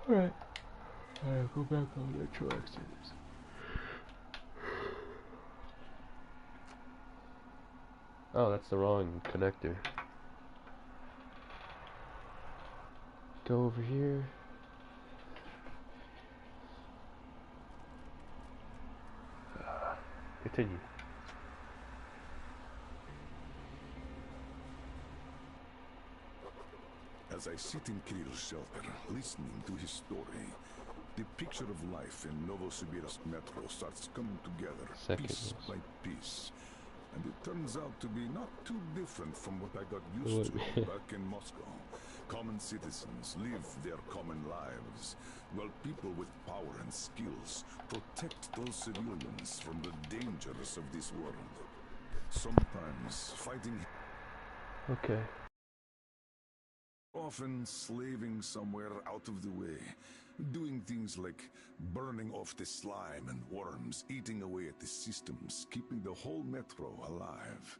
Alright. Alright, go back on Metro Exodus. Oh, that's the wrong connector. Go over here. Continue. As I sit in Kirill's shelter, listening to his story, the picture of life in Novosibirsk Metro starts coming together, piece by piece. And it turns out to be not too different from what I got used to back in Moscow. Common citizens live their common lives, while people with power and skills protect those civilians from the dangers of this world. Sometimes fighting... Okay. Often slaving somewhere out of the way, doing things like burning off the slime and worms, eating away at the systems, keeping the whole metro alive.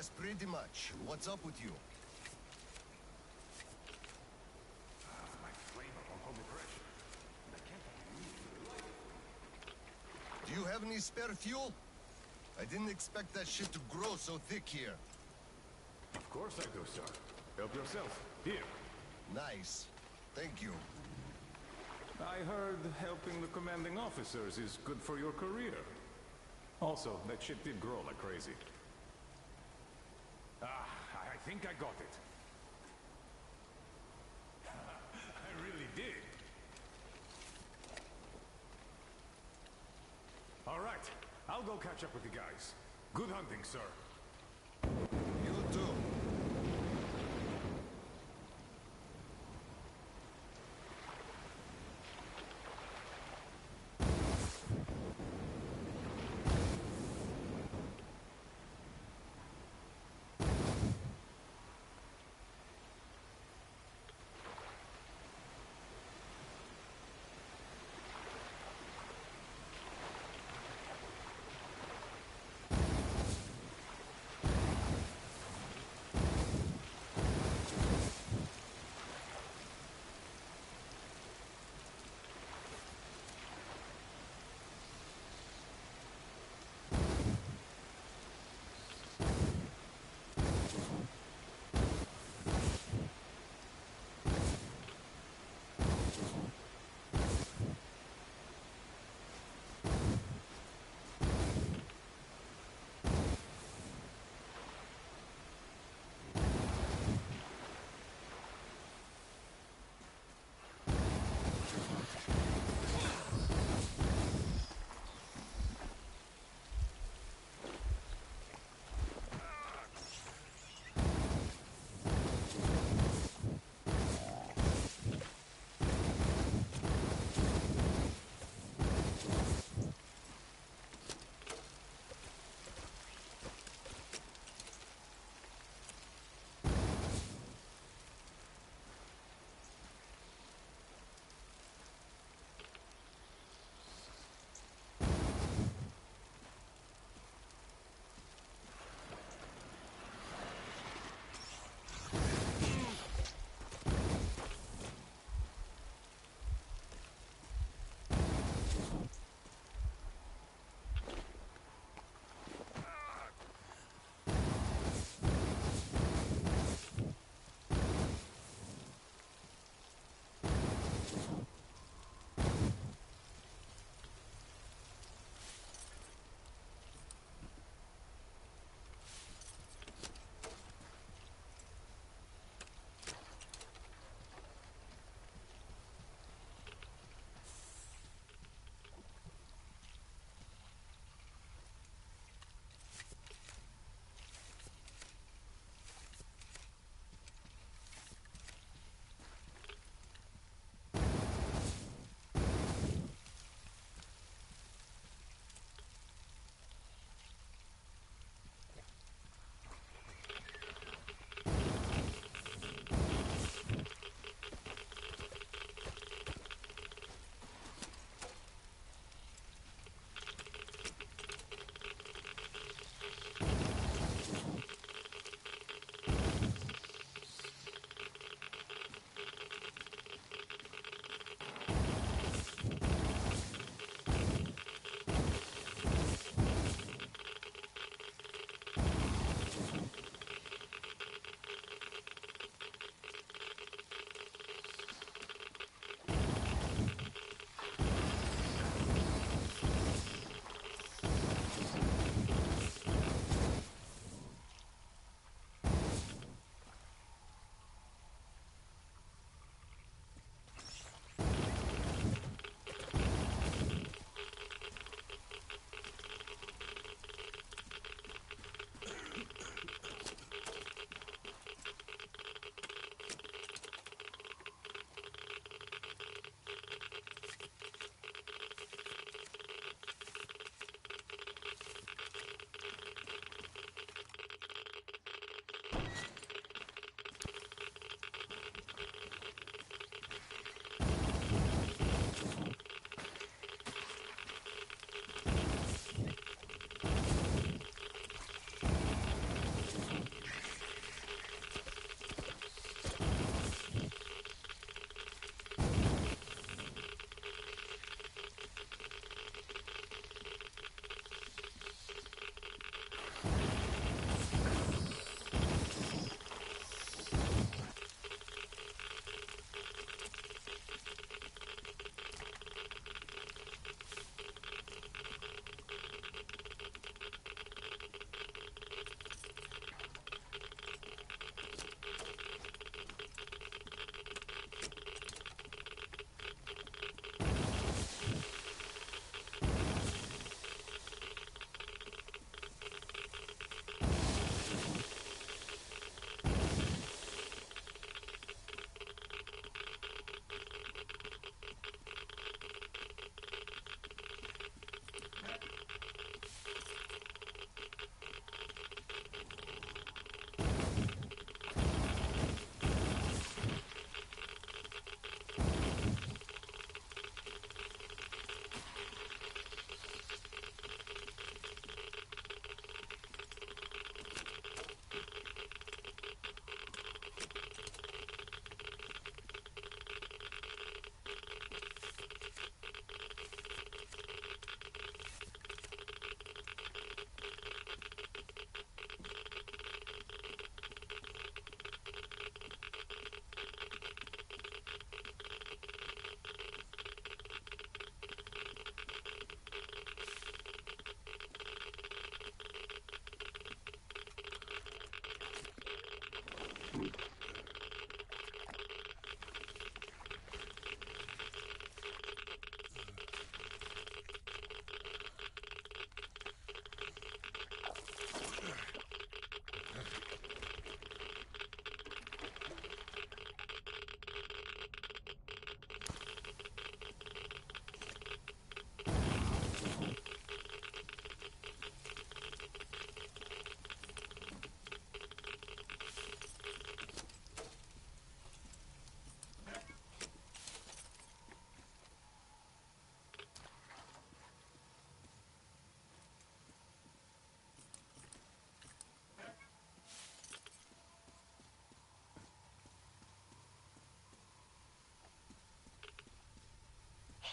Yes, pretty much. What's up with you? My flavor won't hold me fresh. Do you have any spare fuel? I didn't expect that shit to grow so thick here. Of course I do, sir. Help yourself. Here. Nice. Thank you. I heard helping the commanding officers is good for your career. Also, that shit did grow like crazy. I think I got it. I really did. All right, I'll go catch up with the guys. Good hunting, sir. You too.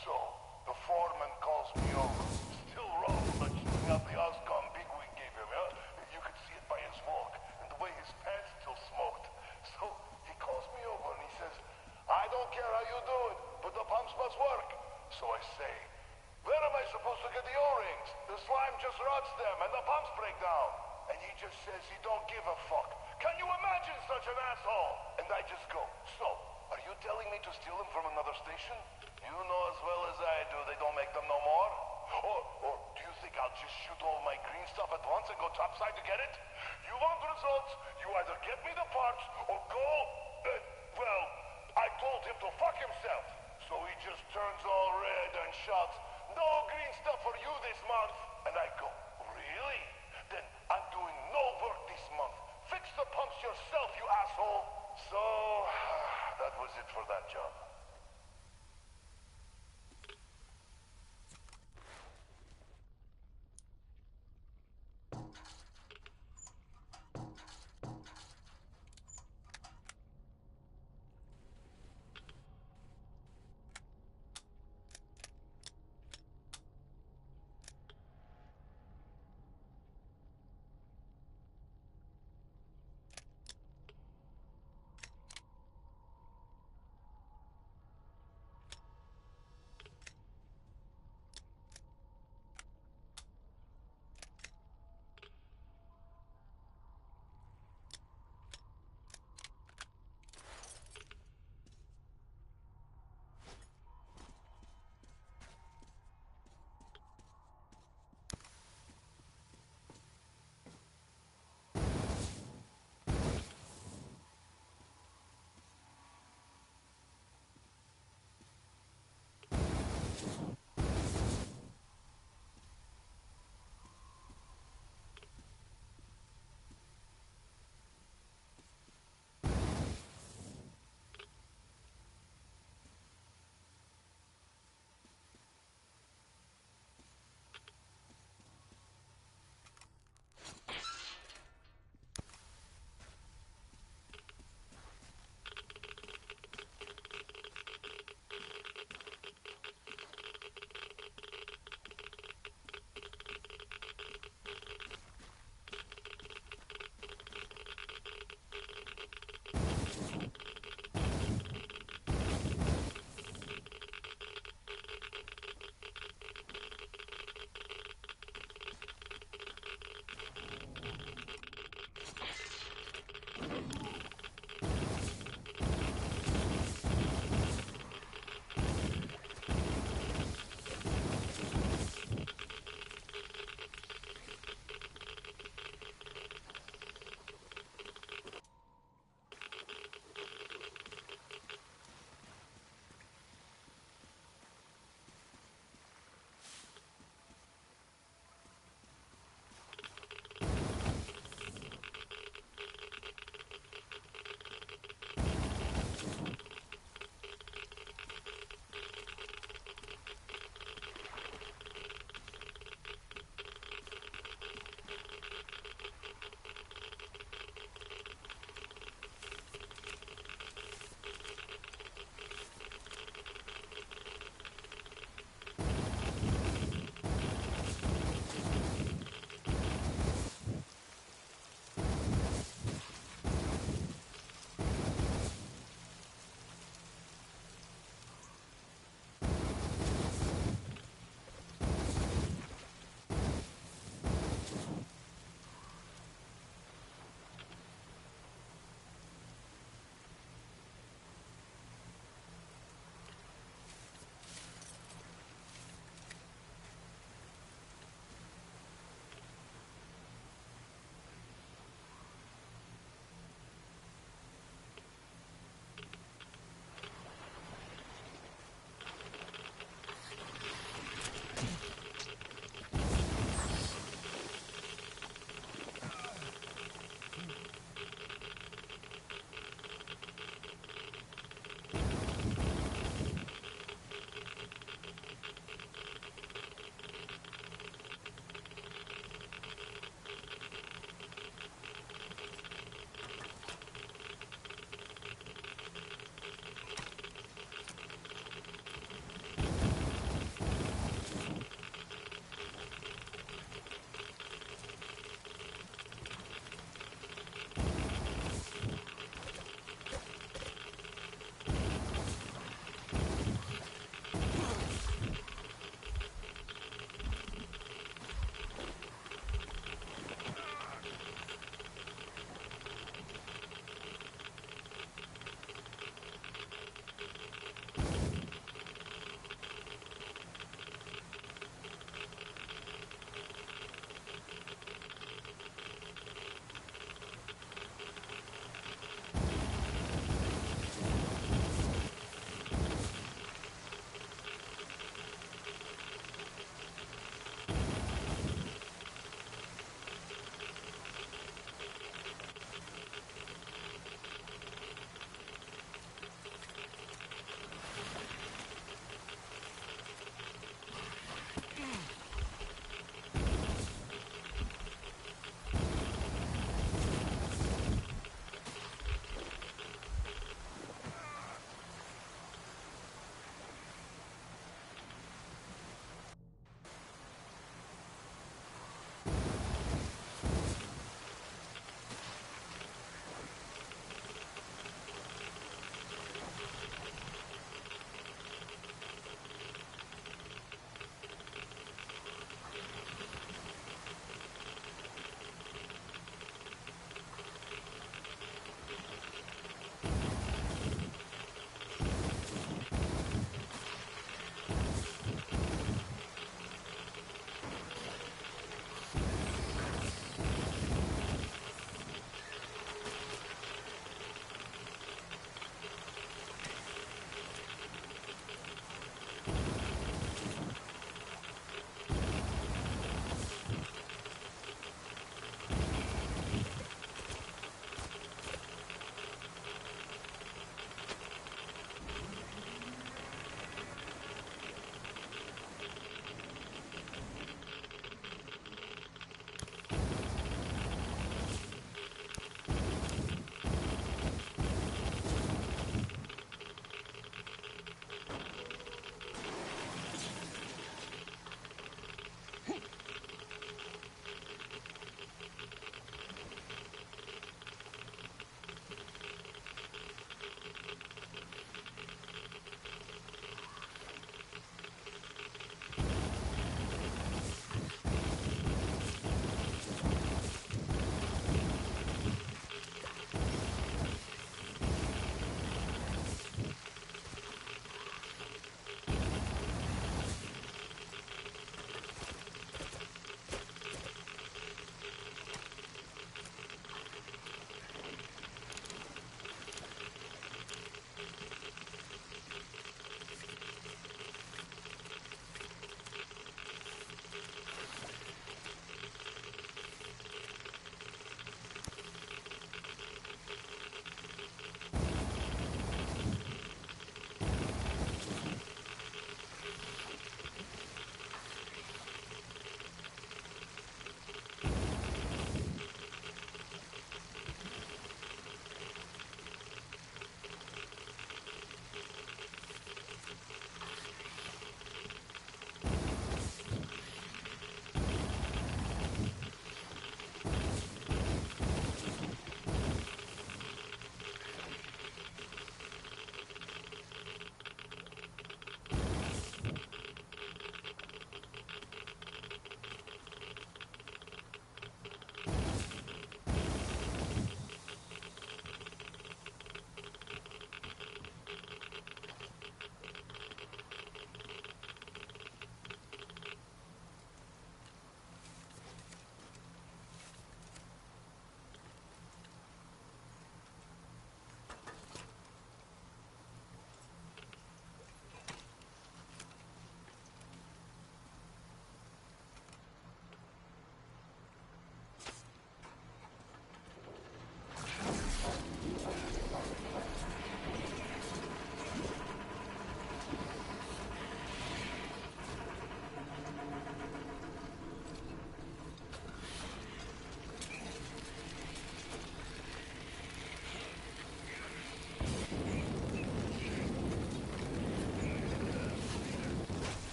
So, the foreman calls me over. Still raw from the chewing out the Oscom bigwig gave him, huh? You could see it by his walk, and the way his pants still smoked. So, he calls me over and he says, I don't care how you do it, but the pumps must work. So I say, where am I supposed to get the O-rings? The slime just rots them, and the pumps break down. And he just says he don't give a fuck. Can you imagine such an asshole? And I just go, so, are you telling me to steal them from another station? You know as well as I do they don't make them no more. Or do you think I'll just shoot all my green stuff at once and go topside to get it? You want results, you either get me the parts or go... well, I told him to fuck himself. So he just turns all red and shouts, no green stuff for you this month. And I go, really? Then I'm doing no work this month. Fix the pumps yourself, you asshole. So, that was it for that job.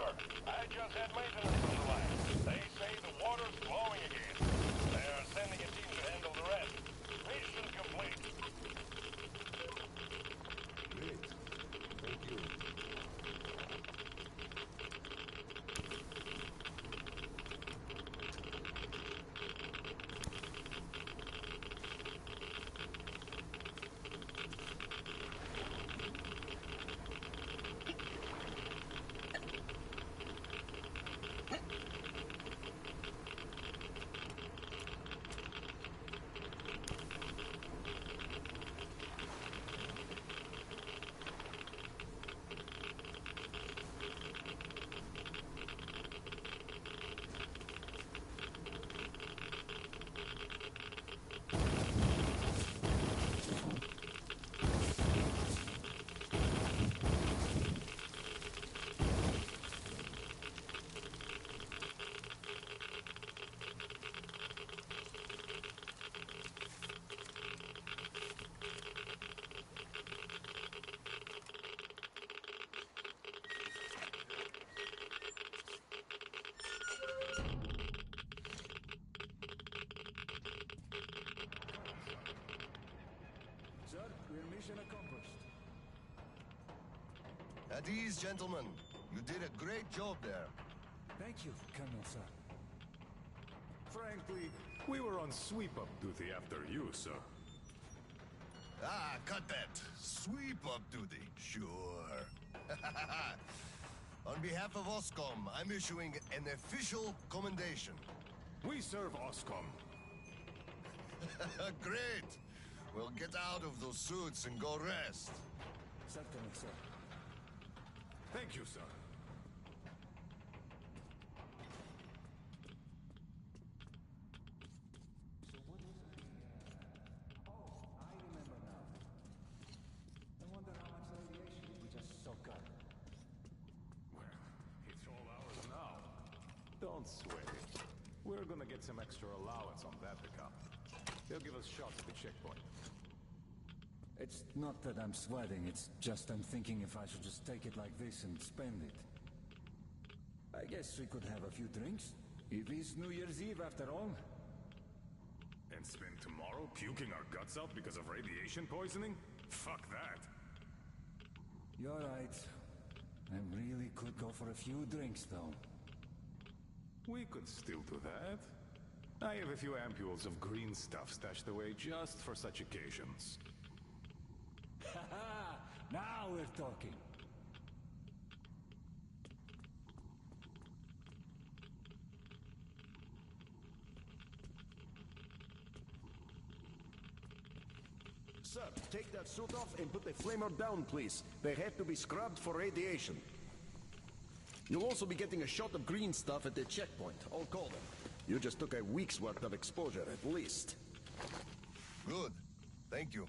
sir. I just had maintenance on the line. They say the water's flowing again. They are sending a team to handle the rest. Mission complete. Great. Thank you. Sir, we're mission accomplished. At ease, gentlemen. You did a great job there. Thank you, Colonel, sir. Frankly, we were on sweep-up duty after you, sir. Ah, cut that. Sweep-up duty. Sure. On behalf of OSCOM, I'm issuing an official commendation. We serve OSCOM. Great. Well, get out of those suits and go rest. Certainly, sir. Thank you, sir. I remember now. I wonder how much radiation we just soak up. Well, it's all ours now. Don't sweat it. We're gonna get some extra allowance on that account. They'll give us shots at the checkpoint. It's not that I'm sweating, it's just I'm thinking if I should just take it like this and spend it. I guess we could have a few drinks. It is New Year's Eve after all. And spend tomorrow puking our guts out because of radiation poisoning? Fuck that. You're right. I really could go for a few drinks, though. We could still do that. I have a few ampules of green stuff stashed away just for such occasions. Haha! Now we're talking. Sir, take that suit off and put the flamer down, please. They have to be scrubbed for radiation. You'll also be getting a shot of green stuff at the checkpoint. I'll call them. You just took a week's worth of exposure, at least. Good. Thank you.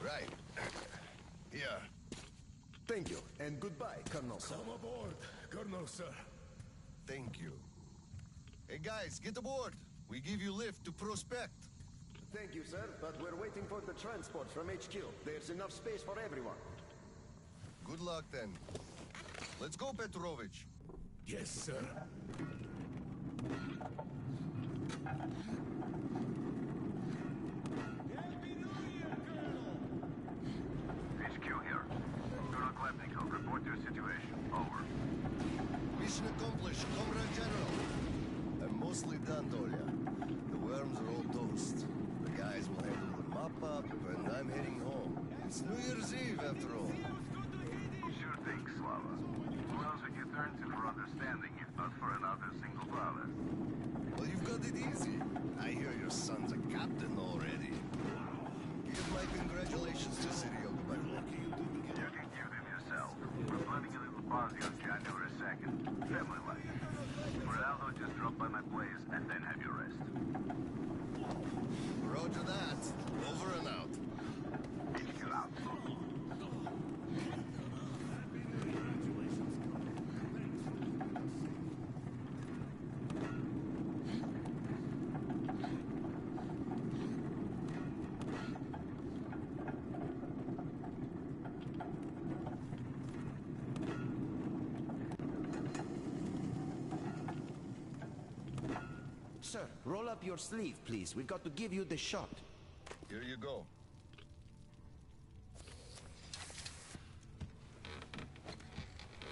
Right. Here. Thank you, and goodbye, Colonel, sir. Come aboard, Colonel, sir. Thank you. Hey guys, get aboard. We give you lift to Prospect. Thank you, sir, but we're waiting for the transport from HQ. There's enough space for everyone. Good luck then. Let's go, Petrovich. Yes, sir. HQ here. Colonel Klepnikov, report your situation. Over. Mission accomplished, Comrade General. I'm mostly done, Dolya. The worms are all toast. The guys will handle the mop-up, and I'm heading home. It's New Year's Eve, after all. Sure thing, Slava. Who else would you turn to for understanding if not for another single brother? Well, you've got it easy. I hear your son's a captain already. Give my congratulations to Seryoga, by the way. You can give them yourself. We're planning a little party on January 2nd. Family life. For now, though, just drop by my place and then have your rest. Roger that. Over and out. HQ out. Sir, roll up your sleeve, please. We've got to give you the shot. Here you go.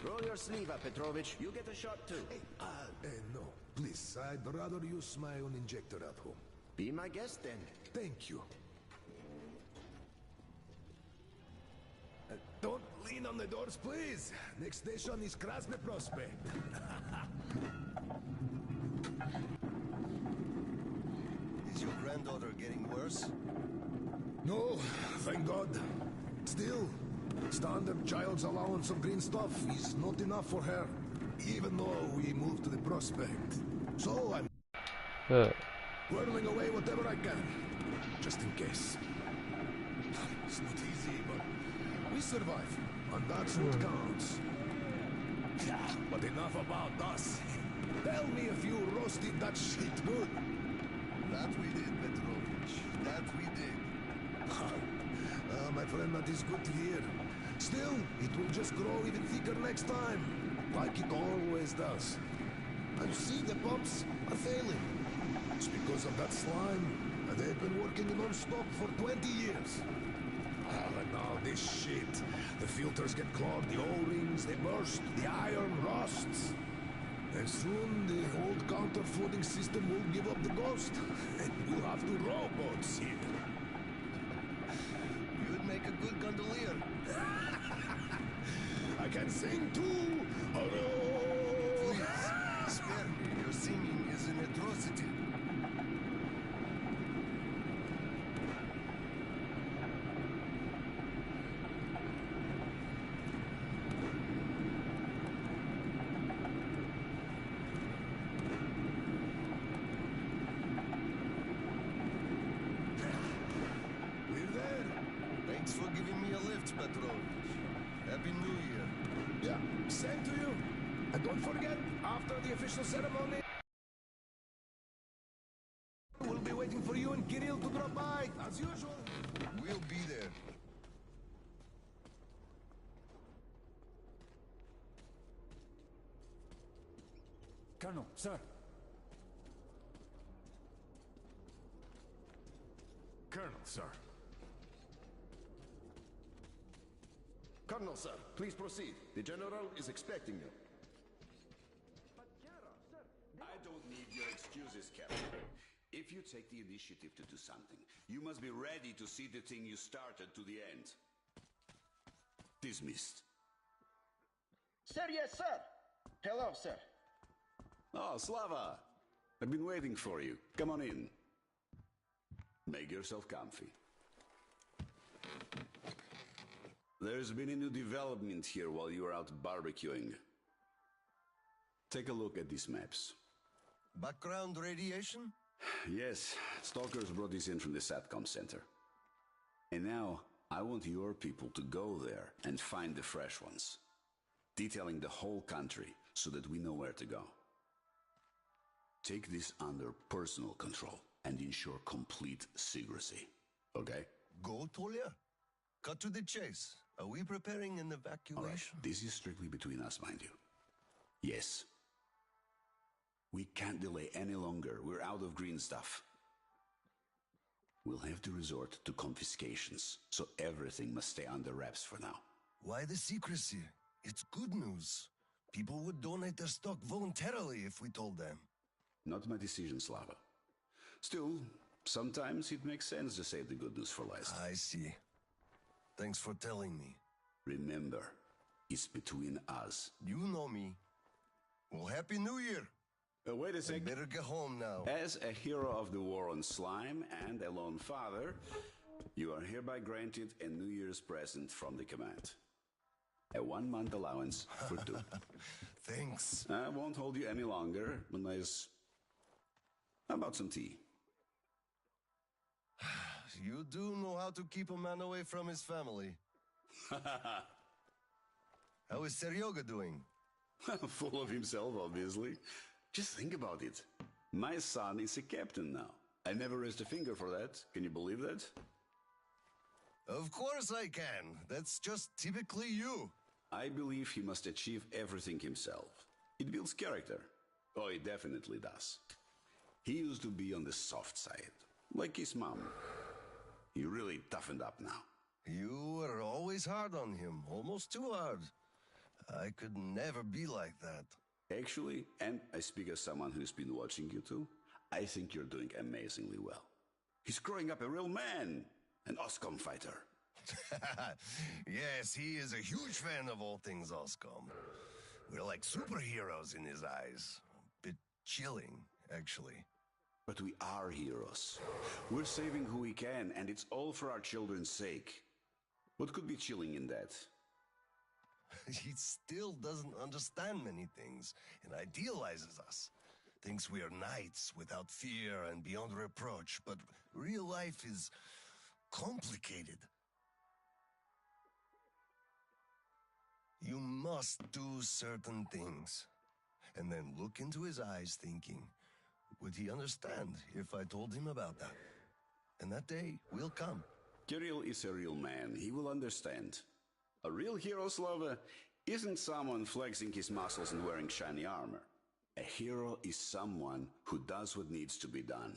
Roll your sleeve up, Petrovich. You get a shot too. No, please. I'd rather use my own injector at home. Be my guest then. Thank you. Don't lean on the doors, please. Next station is Krasny Prospect. Is your granddaughter getting worse? No, thank God. Still, standard child's allowance of green stuff is not enough for her, even though we moved to the Prospect. So I'm whirling away whatever I can, just in case. It's not easy, but we survive, and that's what counts. But enough about us. Tell me if you roasted that shit good. That we did, Petrovich. That we did. My friend, that is good to hear. Still, it will just grow even thicker next time, like it always does. And see, the pumps are failing. It's because of that slime, and they've been working non-stop for 20 years. And now this shit. The filters get clogged, the O-rings, they burst, the iron rusts. And soon the old counterfeiting system will give up the ghost, and we'll have to rowboats here. You'd make a good gondolier. I can sing too! Please, spare me. Your singing is an atrocity. We're there! Thanks for giving me a lift, Petrovich. Happy New Year. Yeah, same to you. And don't forget, after the official ceremony, we'll be waiting for you and Kirill to drop by, as usual. We'll be there. Colonel, sir. Colonel, sir. Colonel, sir, please proceed. The general is expecting you. I don't need your excuses, Captain. If you take the initiative to do something, you must be ready to see the thing you started to the end. Dismissed. Sir, yes, sir. Hello, sir. Oh, Slava! I've been waiting for you. Come on in. Make yourself comfy. There's been a new development here while you were out barbecuing. Take a look at these maps. Background radiation? Yes, stalkers brought this in from the SATCOM center. And now, I want your people to go there and find the fresh ones. Detailing the whole country so that we know where to go. Take this under personal control and ensure complete secrecy. Okay? Go, Tolia? Cut to the chase. Are we preparing an All right, evacuation? this is strictly between us, mind you. Yes. We can't delay any longer. We're out of green stuff. We'll have to resort to confiscations, so everything must stay under wraps for now. Why the secrecy? It's good news. People would donate their stock voluntarily if we told them. Not my decision, Slava. Still, sometimes it makes sense to save the good news for last. I see. Thanks for telling me. Remember, it's between us. You know me. Well, Happy New Year. Wait a I sec. better get home now. As a hero of the war on slime and a lone father, you are hereby granted a New Year's present from the command. A 1-month allowance for 2. Thanks. I won't hold you any longer, but nice. How about some tea? You do know how to keep a man away from his family. How is Seryoga doing? Full of himself, obviously. Just think about it. My son is a captain now. I never raised a finger for that. Can you believe that? Of course I can. That's just typically you. I believe he must achieve everything himself. It builds character. Oh, it definitely does. He used to be on the soft side, like his mom. He really toughened up now. You were always hard on him, almost too hard. I could never be like that. Actually, and I speak as someone who's been watching you too, I think you're doing amazingly well. He's growing up a real man, an Oscom fighter. Yes, he is a huge fan of all things Oscom. We're like superheroes in his eyes. A bit chilling, actually. But we are heroes. We're saving who we can, and it's all for our children's sake. What could be chilling in that? He still doesn't understand many things and idealizes us. Thinks we are knights without fear and beyond reproach, but real life is complicated. You must do certain things, and then look into his eyes thinking, would he understand if I told him about that? And that day will come. Kirill is a real man. He will understand. A real hero, Slava, isn't someone flexing his muscles and wearing shiny armor. A hero is someone who does what needs to be done.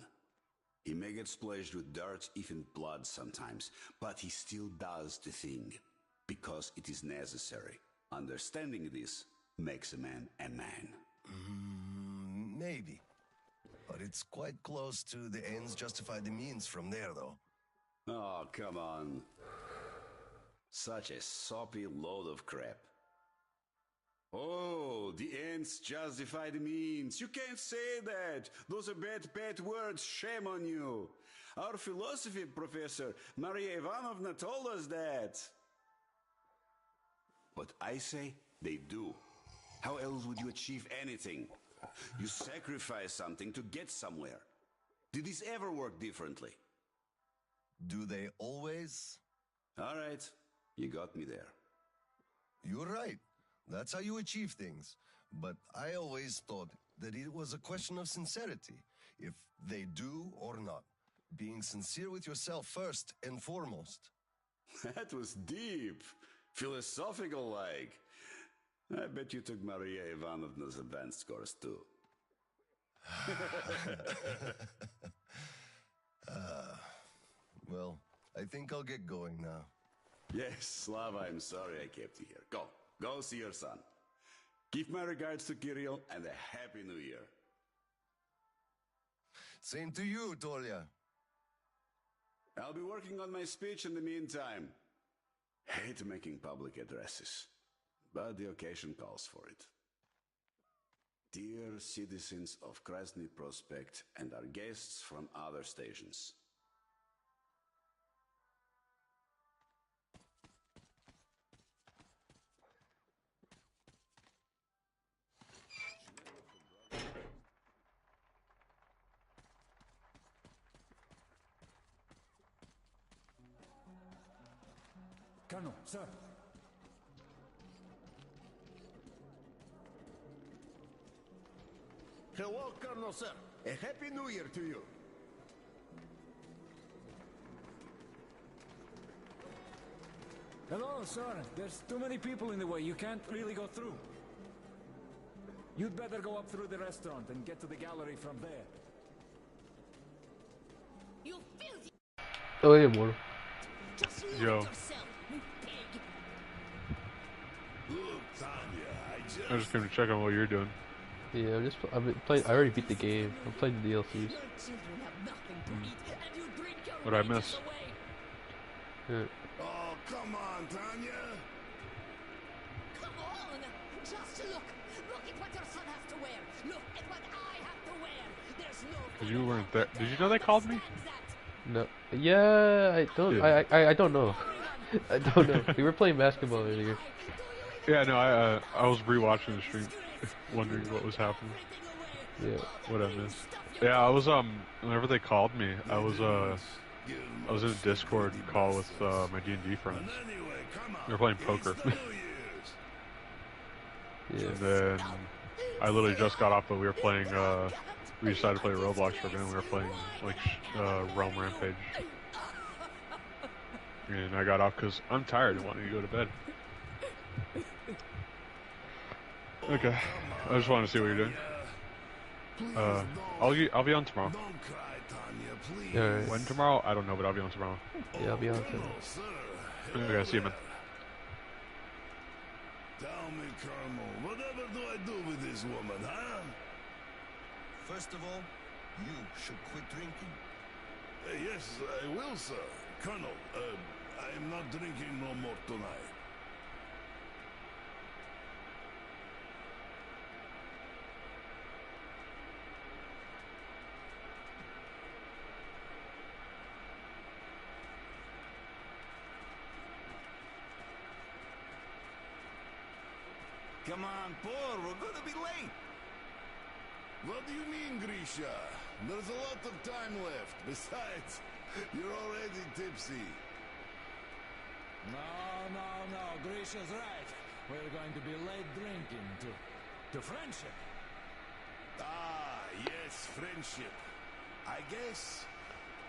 He may get splashed with dirt, even blood sometimes, but he still does the thing, because it is necessary. Understanding this makes a man a man. Maybe. But it's quite close to the ends justify the means from there, though. Oh, come on. Such a soppy load of crap. Oh, the ends justify the means. You can't say that. Those are bad words. Shame on you. Our philosophy professor, Maria Ivanovna, told us that. But I say they do. How else would you achieve anything? You sacrifice something to get somewhere. Did this ever work differently? Do they always? All right, you got me there. You're right. That's how you achieve things. But I always thought that it was a question of sincerity, if they do or not. Being sincere with yourself first and foremost. That was deep. Philosophical like. I bet you took Maria Ivanovna's advanced course too. Well, I think I'll get going now. Yes, Slava, I'm sorry I kept you here. Go see your son. Give my regards to Kirill and a Happy New Year. Same to you, Tolya. I'll be working on my speech in the meantime. Hate making public addresses, but the occasion calls for it. Dear citizens of Krasny Prospect and our guests from other stations. Colonel, sir. Hello, Colonel, sir. A Happy New Year to you. Hello, sir. There's too many people in the way. You can't really go through. You'd better go up through the restaurant and get to the gallery from there. You filthy. Oh, hey, Mortal. Yo. I just came to check on what you're doing. Yeah, I've been playing. I already beat the game. I'm playing the DLCs. What'd I miss? Yeah. Oh, come on, Tanya. Come on! Just look! Look at what your son has to wear! Look at what I have to wear! There's no... Cause you weren't there. Did you know they called me? No. Yeah, I don't. Yeah. I don't know. I don't know. We were playing basketball earlier. Yeah, no, I was rewatching the stream, wondering what was happening. Yeah. What I missed. Yeah, I was whenever they called me, I was in a Discord call with my D&D friends. They were playing poker. Yeah. And then I literally just got off, but we were playing. We decided to play Roblox for a minute. We were playing like Realm Rampage. And I got off because I'm tired and wanting to go to bed. Okay, I just wanted to see what you're doing. I'll be on tomorrow. Don't cry, Tanya, please. Yeah, When tomorrow? I don't know, but I'll be on tomorrow. yeah, I'll be on too. Okay, see you, man. Tell me, Colonel, whatever do I do with this woman, huh? First of all, you should quit drinking. Yes, I will, sir. Colonel, I am not drinking no more tonight. Come on, Paul, we're gonna be late. What do you mean, Grisha? There's a lot of time left. Besides, you're already tipsy. No, Grisha's right. We're going to be late drinking to friendship. Ah, yes, friendship. I guess.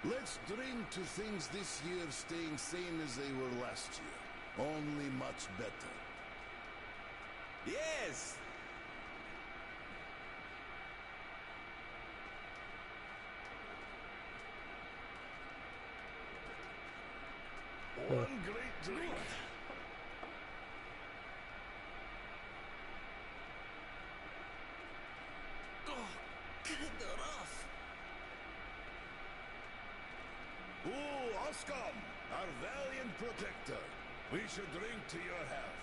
Let's drink to things this year staying same as they were last year. Only much better. Yes! One great drink. Ooh, Oscom, our valiant protector. We should drink to your health.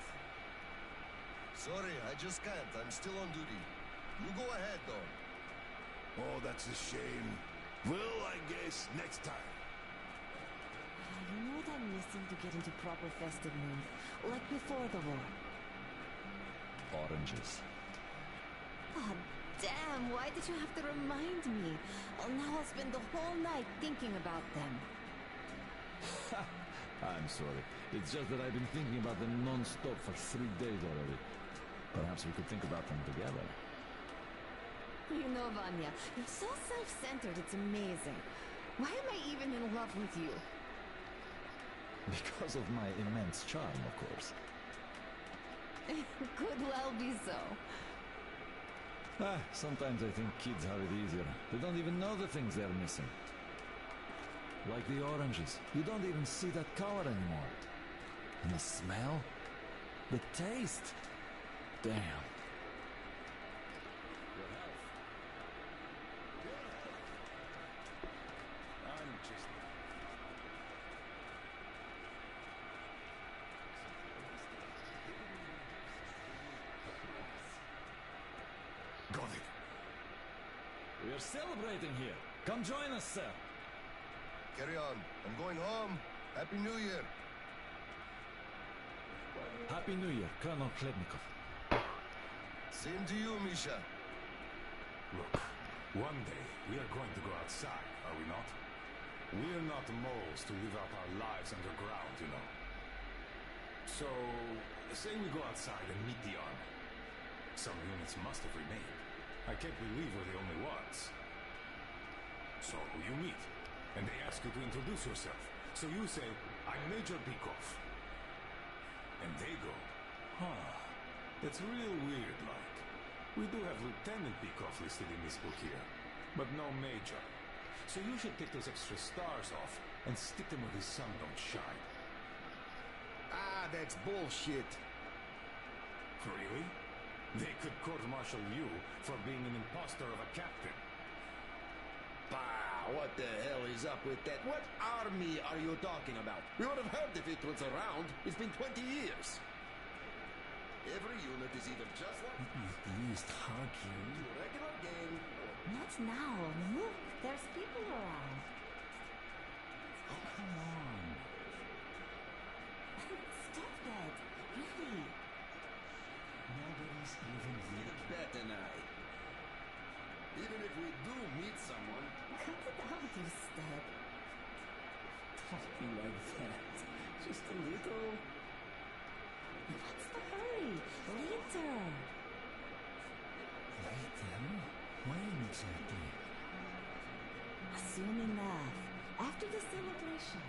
Sorry, I just can't. I'm still on duty. You go ahead, though. Oh, that's a shame. Well, I guess next time. You know what I'm missing to get into proper festive mood? Like before the war. Oranges. Oh, damn, why did you have to remind me? Well, now I'll spend the whole night thinking about them. I'm sorry. It's just that I've been thinking about them non-stop for 3 days already. Perhaps we could think about them together. You know, Vanya, you're so self-centered, it's amazing. Why am I even in love with you? Because of my immense charm, of course. Could well be so. Sometimes I think kids have it easier. They don't even know the things they're missing. Like the oranges. You don't even see that color anymore. And the smell? The taste? Damn. Got it. We're celebrating here. Come join us, sir. Carry on. I'm going home. Happy New Year. Happy New Year, Colonel Khlebnikov. Same to you, Misha. Look, one day we are going to go outside, are we not? We're not moles to live out our lives underground, you know. So, say we go outside and meet the army. Some units must have remained. I can't believe we're the only ones. So you meet, and they ask you to introduce yourself. So you say, I'm Major Bykov. And they go, huh, that's real weird, like. We do have Lieutenant Bykov listed in this book here, but no Major. So you should take those extra stars off and stick them where the sun don't shine. Ah, that's bullshit. Really? They could court-martial you for being an imposter of a captain. Bah, what the hell is up with that? What army are you talking about? We would have heard if it was around. It's been 20 years. Every unit is either just like... At least hug you. Regular game. Not now. Look, there's people around. Oh, come on. Stop that. Really. Nobody's even here. Bet and I. Even if we do meet someone... Cut it out, you stud. Don't be like that. Just a little... What's the hurry? Later. Later? When exactly? Soon enough. After the celebration.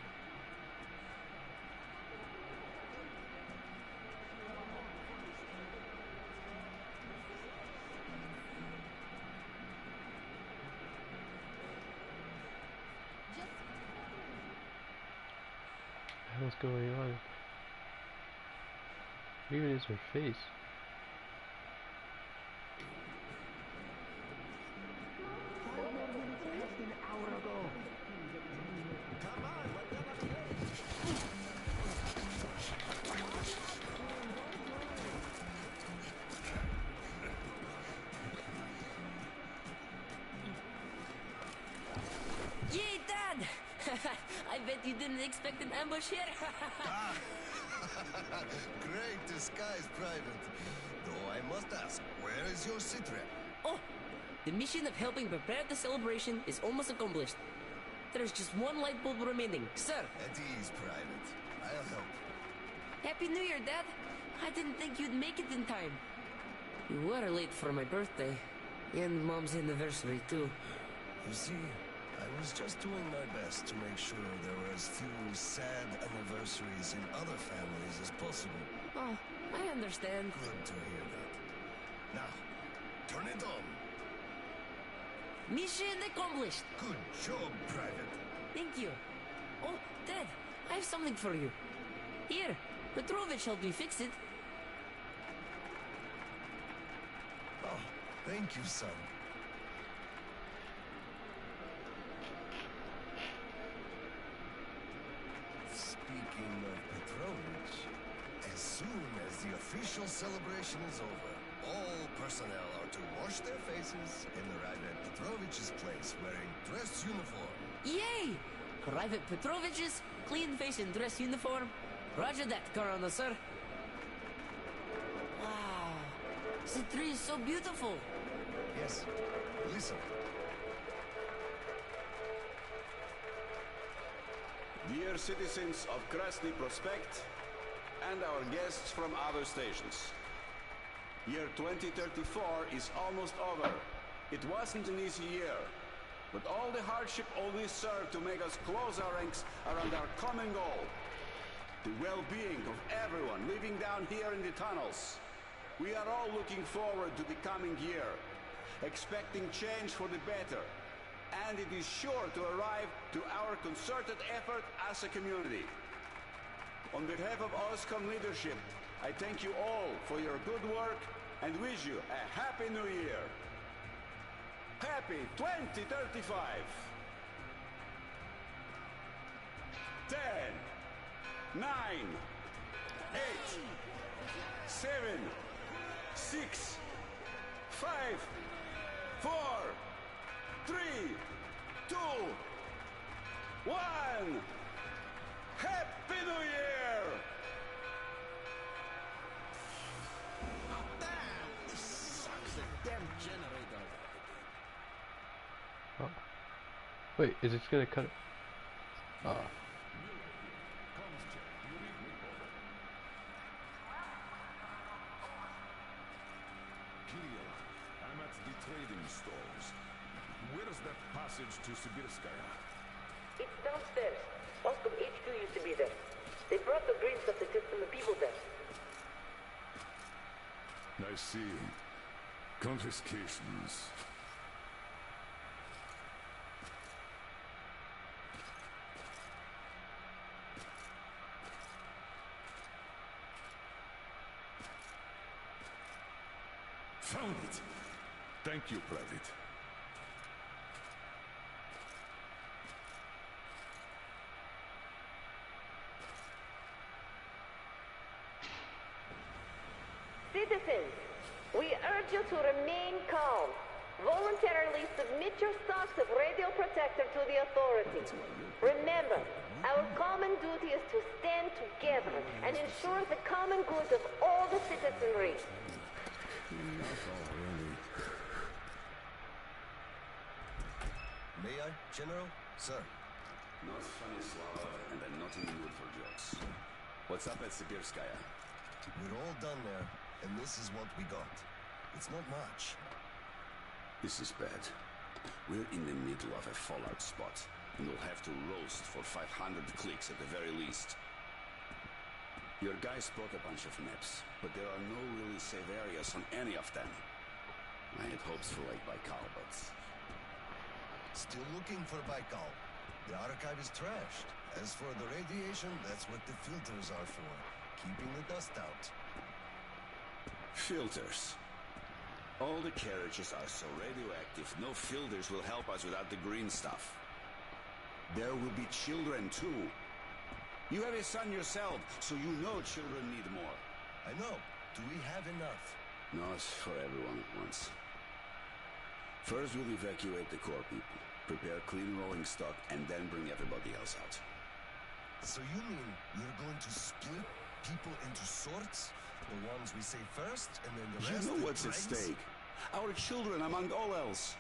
hell's going on? What even is her face? Yay, Dad! I bet you didn't expect an ambush here. Great disguise, Private. Though I must ask, where is your sitrep? Oh, the mission of helping prepare the celebration is almost accomplished. There's just one light bulb remaining, sir. At ease, Private. I'll help. Happy New Year, Dad. I didn't think you'd make it in time. You were late for my birthday. And Mom's anniversary, too. You see, I was just doing my best to make sure there were as few sad anniversaries in other families as possible. Oh, I understand. Good to hear that. Now, turn it on. Mission accomplished. Good job, Private. Thank you. Oh, Dad, I have something for you. Here, Petrovich helped me fix it. Oh, thank you, son. Speaking of Petrovich, as soon as the official celebration is over, all personnel are to wash their faces and arrive at Petrovich's place wearing dress uniform. Yay! Private Petrovich's clean face and dress uniform. Roger that, Colonel, sir. Wow, the tree is so beautiful. Yes, listen. Dear citizens of Krasny Prospect and our guests from other stations. Year 2034 is almost over. It wasn't an easy year, but all the hardship only served to make us close our ranks around our common goal. The well-being of everyone living down here in the tunnels. We are all looking forward to the coming year, expecting change for the better. And it is sure to arrive to our concerted effort as a community. On behalf of OSCOM leadership, I thank you all for your good work and wish you a Happy New Year. Happy 2035! 10, 9, 8, 7, 6, 5, 4, 3, 2, 1. Happy New Year! Damn! This sucks. The damn generator. Oh. Wait, is it gonna cut it? Oh. Kirill, I'm at the trading stalls. Where's that passage to Sibirskaya? It's downstairs. Oscom HQ used to be there. They brought the green stuff to tip from the people there. I see. Confiscations. Found it! Thank you, Private. Citizens, we urge you to remain calm. Voluntarily submit your stocks of radio protector to the authorities. Remember, our common duty is to stand together and ensure the common good of all the citizenry. May I, General? Sir. Not funny, Slava, and I'm not in the mood for jokes. What's up at Sibirskaya? We're all done there, and this is what we got. It's not much. This is bad. We're in the middle of a fallout spot, and we'll have to roast for 500 clicks at the very least. Your guys spoke a bunch of maps, but there are no really safe areas on any of them. I had hopes for Lake Baikal, but... Still looking for Baikal. The archive is trashed, As for the radiation, that's what the filters are for. Keeping the dust out. Filters. All the carriages are so radioactive, no filters will help us without the green stuff. There will be children too. You have a son yourself, so you know children need more. I know. Do we have enough? Not for everyone at once. First we'll evacuate the core people, prepare clean rolling stock, and then bring everybody else out. So you mean we're going to split people into sorts? The ones we save first, and then the rest... You know what's at dregs? stake. Our children, among all else.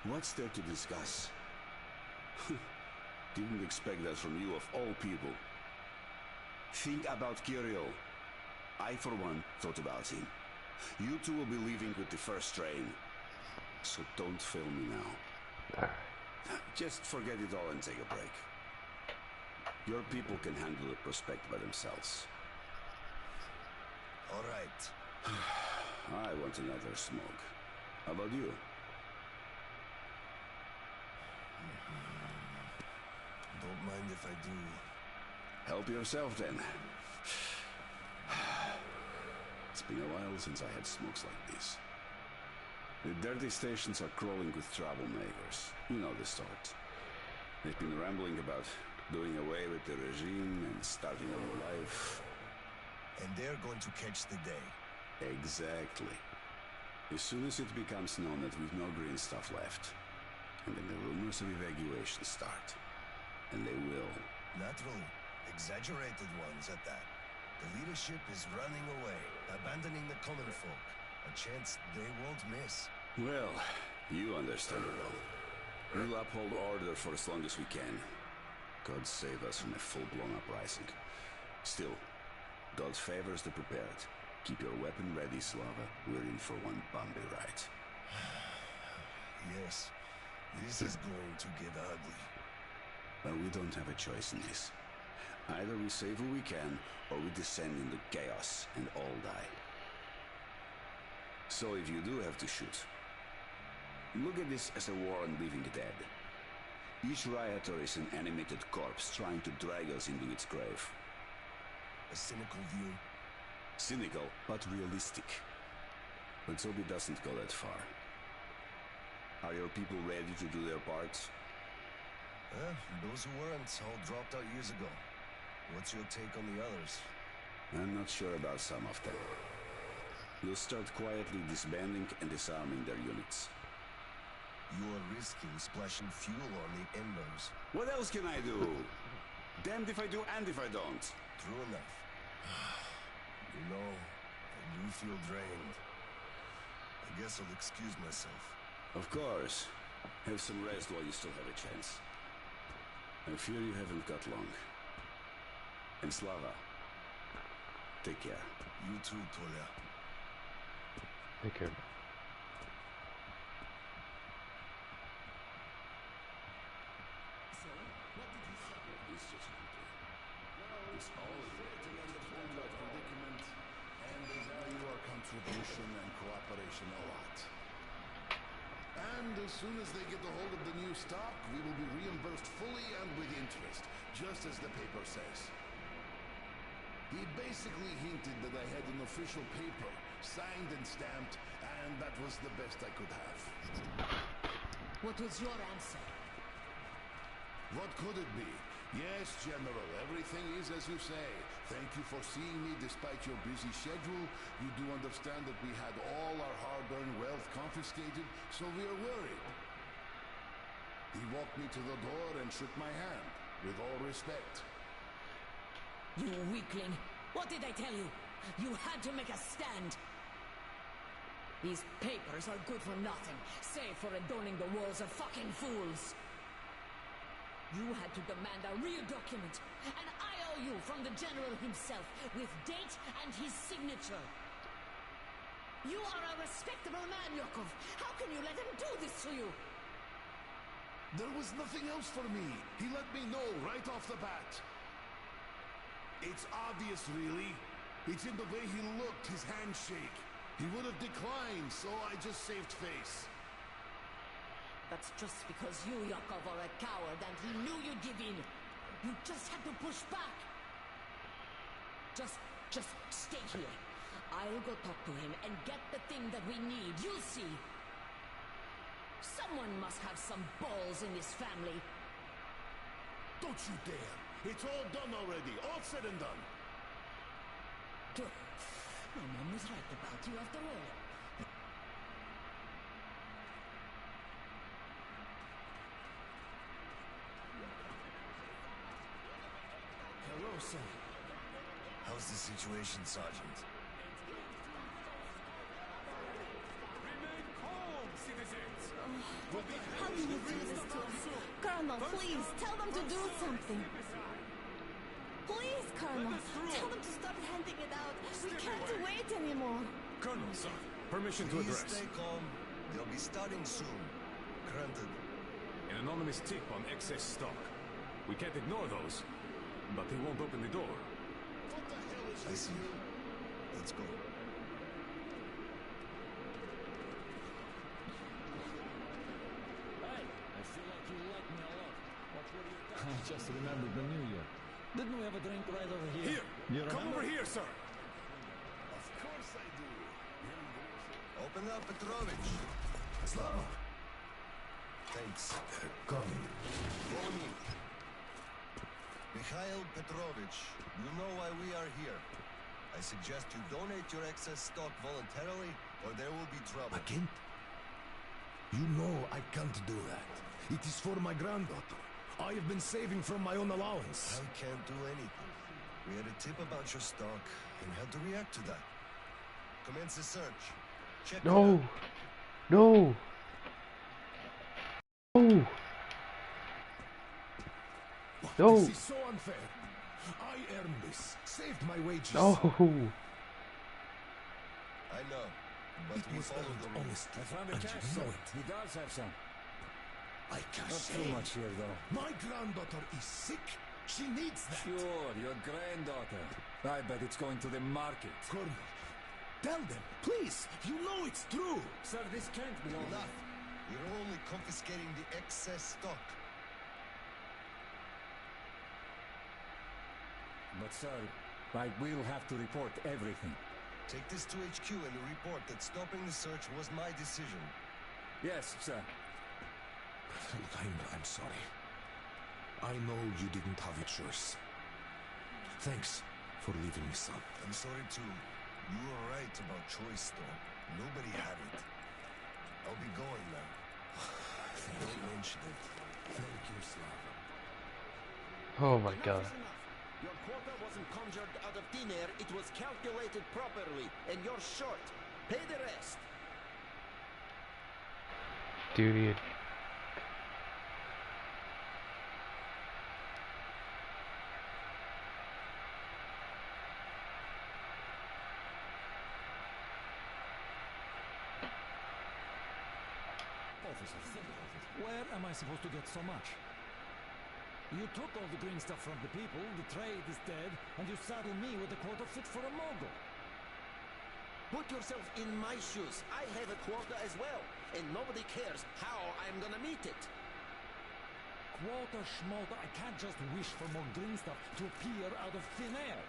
What's there to discuss? Didn't expect that from you, of all people. Think about Kirill. I, for one, thought about him. You two will be leaving with the first train. So don't fail me now. Just forget it all and take a break. Your people can handle the prospect by themselves. All right. I want another smoke. How about you? Don't mind if I do. Help yourself then. It's been a while since I had smokes like this. The dirty stations are crawling with troublemakers. You know the sort. They've been rambling about doing away with the regime and starting a new life. And they're going to catch the day. Exactly. As soon as it becomes known that we've no green stuff left, and then the rumors of evacuation start. And they will. Naturally. Exaggerated ones at that. The leadership is running away, abandoning the common folk. A chance they won't miss. Well, you understand it all. We'll uphold order for as long as we can. God save us from a full-blown uprising. Still, God favors the prepared. Keep your weapon ready, Slava. We're in for one bumpy ride. Yes, this is going to get ugly. But we don't have a choice in this. Either we save who we can, or we descend into chaos and all die. So if you do have to shoot, look at this as a war on living dead. Each rioter is an animated corpse trying to drag us into its grave. A cynical view. Cynical, but realistic. But Zobi doesn't go that far. Are your people ready to do their parts? Those who weren't all dropped out years ago. What's your take on the others? I'm not sure about some of them. We'll start quietly disbanding and disarming their units. You are risking splashing fuel on the embers. What else can I do? Damned if I do and if I don't. True enough. You know, I do feel drained. I guess I'll excuse myself. Of course. Have some rest while you still have a chance. I fear you haven't got long. And Slava, take care. You too, Tolia. Take care. So, what did you say? It's just complete. It's always great to get it from that predicament, and we value your contribution and cooperation a lot. And as soon as they get a hold of the new stock, we will be reimbursed fully and with interest, just as the paper says. He basically hinted that I had an official paper, signed and stamped, and that was the best I could have. What was your answer? What could it be? Yes, General, everything is as you say. Thank you for seeing me despite your busy schedule. You do understand that we had all our hard-earned wealth confiscated, so we are worried. He walked me to the door and shook my hand, with all respect. You weakling! What did I tell you? You had to make a stand! These papers are good for nothing, save for adorning the walls of fucking fools! You had to demand a real document, an IOU from the General himself, with date and his signature. You are a respectable man, Yakov. How can you let him do this to you? There was nothing else for me. He let me know right off the bat. It's obvious, really. It's in the way he looked, his handshake. He would have declined, so I just saved face. That's just because you, Yakov, are a coward and he knew you'd give in. You just had to push back. Just stay here. I'll go talk to him and get the thing that we need. You'll see. Someone must have some balls in this family. Don't you dare! It's all done already. All said and done. My mom was right about you after all. Hello, son. How's the situation, Sergeant? Remain calm, citizens. How do you do this to us? Colonel, please, tell them to do something. Please, Colonel, tell them to stop handing it out. We can't wait anymore. Colonel, sir, permission to Please address. stay calm. They'll be starting soon. Granted. An anonymous tip on excess stock. We can't ignore those, but he won't open the door. What the hell is I see. Let's go. Hey, I feel like you like me a lot. What were you I just remembered the New Year. Didn't we have a drink right over here? Here! Come over here, sir! Of course I do. Open up, Petrovich. Slava. Thanks. Come. Follow me. Mikhail Petrovich, you know why we are here. I suggest you donate your excess stock voluntarily, or there will be trouble. I can't. You know I can't do that. It is for my granddaughter. I have been saving from my own allowance. I can't do anything. We had a tip about your stock and had to react to that. Commence the search. Check No! No! No! No! This is so unfair. I earned this. Saved my wages. No! I know, but we followed the rules. I found a cash, sir. He does have some. I can't Not too much here, though. My granddaughter is sick. She needs that. Sure, your granddaughter. I bet it's going to the market. Colonel, tell them, please. You know it's true. Sir, this can't be all. Enough. We're only confiscating the excess stock. But, sir, I will have to report everything. Take this to HQ and report that stopping the search was my decision. Yes, sir. Look, I'm sorry. I know you didn't have a choice. Thanks for leaving me, son. I'm sorry too. You were right about choice, though. Nobody had it. I'll be going now. Don't mention it. Thank you, Slava. Oh my god. Your quota wasn't conjured out of thin air. It was calculated properly, and you're short. Pay the rest. Dude. Officer, think about it. Where am I supposed to get so much? You took all the green stuff from the people, the trade is dead, and you saddle me with a quota fit for a mogul. Put yourself in my shoes. I have a quota as well, and nobody cares how I'm gonna meet it. Quota schmota, I can't just wish for more green stuff to appear out of thin air.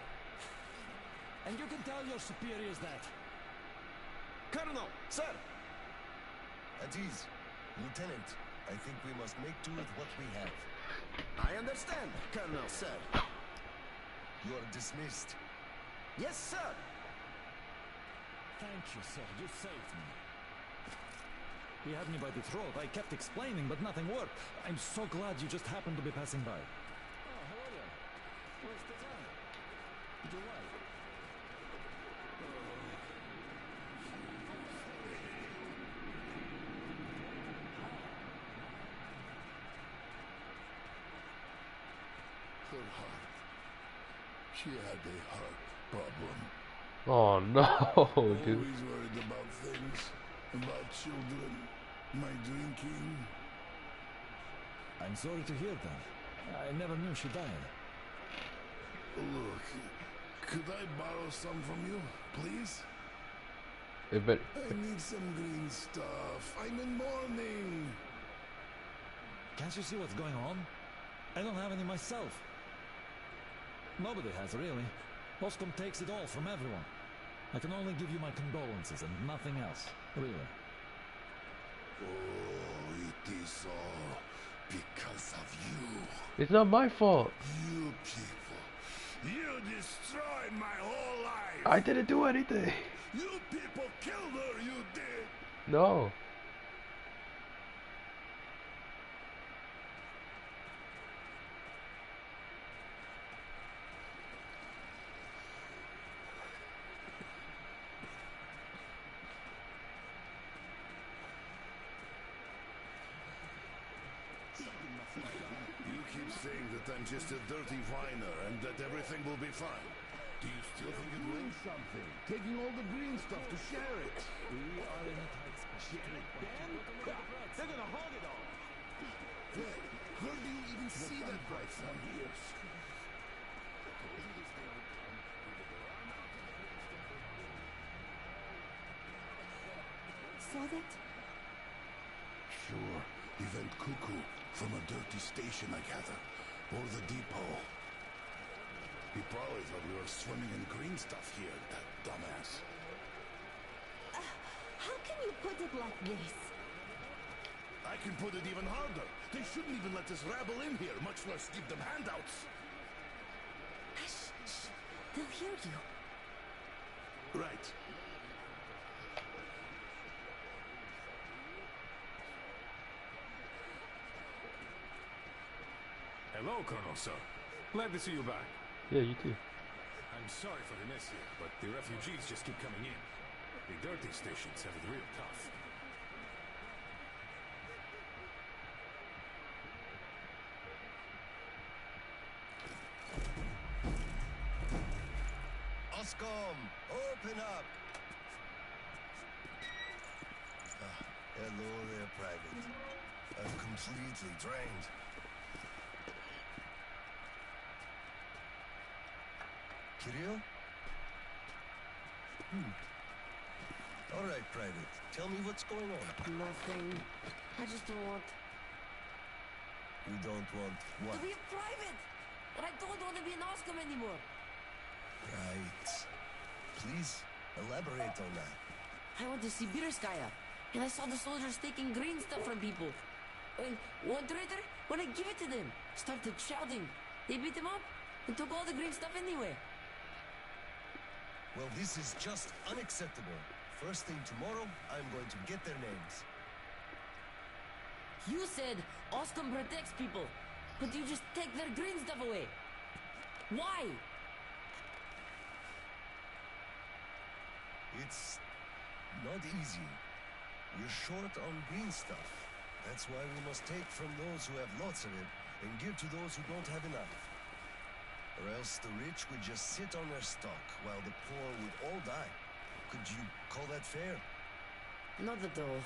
And you can tell your superiors that. Colonel, sir! At ease. Lieutenant, I think we must make do with what we have. I understand, Colonel, sir. You are dismissed. Yes, sir! Thank you, sir. You saved me. He had me by the throat. I kept explaining, but nothing worked. I'm so glad you just happened to be passing by. Oh, hello there. Where's the time? Did you like? Her heart. She had a heart problem. Oh no, dude. Always worried about things. About children. My drinking. I'm sorry to hear that. I never knew she died. Look, could I borrow some from you, please? But I need some green stuff. I'm in mourning. Can't you see what's going on? I don't have any myself. Nobody has, really. Oscom takes it all from everyone. I can only give you my condolences and nothing else, really. Oh, it is all because of you. It's not my fault. You people. You destroyed my whole life. I didn't do anything. You people killed her, you did. No. You keep saying that I'm just a dirty whiner and that everything will be fine. Do you still think it will? Something. Taking all the green stuff to share it. We are in a tight spot. Share it, Dan? They're gonna hog it all. Where do you even see that bright sun? Years. Saw that? Sure. He went cuckoo from a dirty station, I gather. Or the depot. He probably thought we were swimming in green stuff here, that dumbass. How can you put it like this? I can put it even harder. They shouldn't even let this rabble in here, much less give them handouts. Shh, shh. They'll hear you. Right. Hello, Colonel, sir. Glad to see you back. Yeah, you too. I'm sorry for the mess here, but the refugees just keep coming in. The dirty stations have it real tough. Oscom, open up! Hello there, Private. I'm completely drained. Kirill? All right, Private. Tell me what's going on. Nothing. I just don't want... You don't want what? to be a private! But I don't want to be an Oscom anymore. Right. Please, elaborate on that. I went to Sibirskaya, and I saw the soldiers taking green stuff from people. And one traitor, when I give it to them, started shouting. They beat him up and took all the green stuff anyway. Well, this is just unacceptable. First thing tomorrow, I'm going to get their names. You said Oscom protects people, but you just take their green stuff away. Why? It's not easy. We're short on green stuff. That's why we must take from those who have lots of it and give to those who don't have enough. Or else the rich would just sit on their stock while the poor would all die. Could you call that fair? Not at all.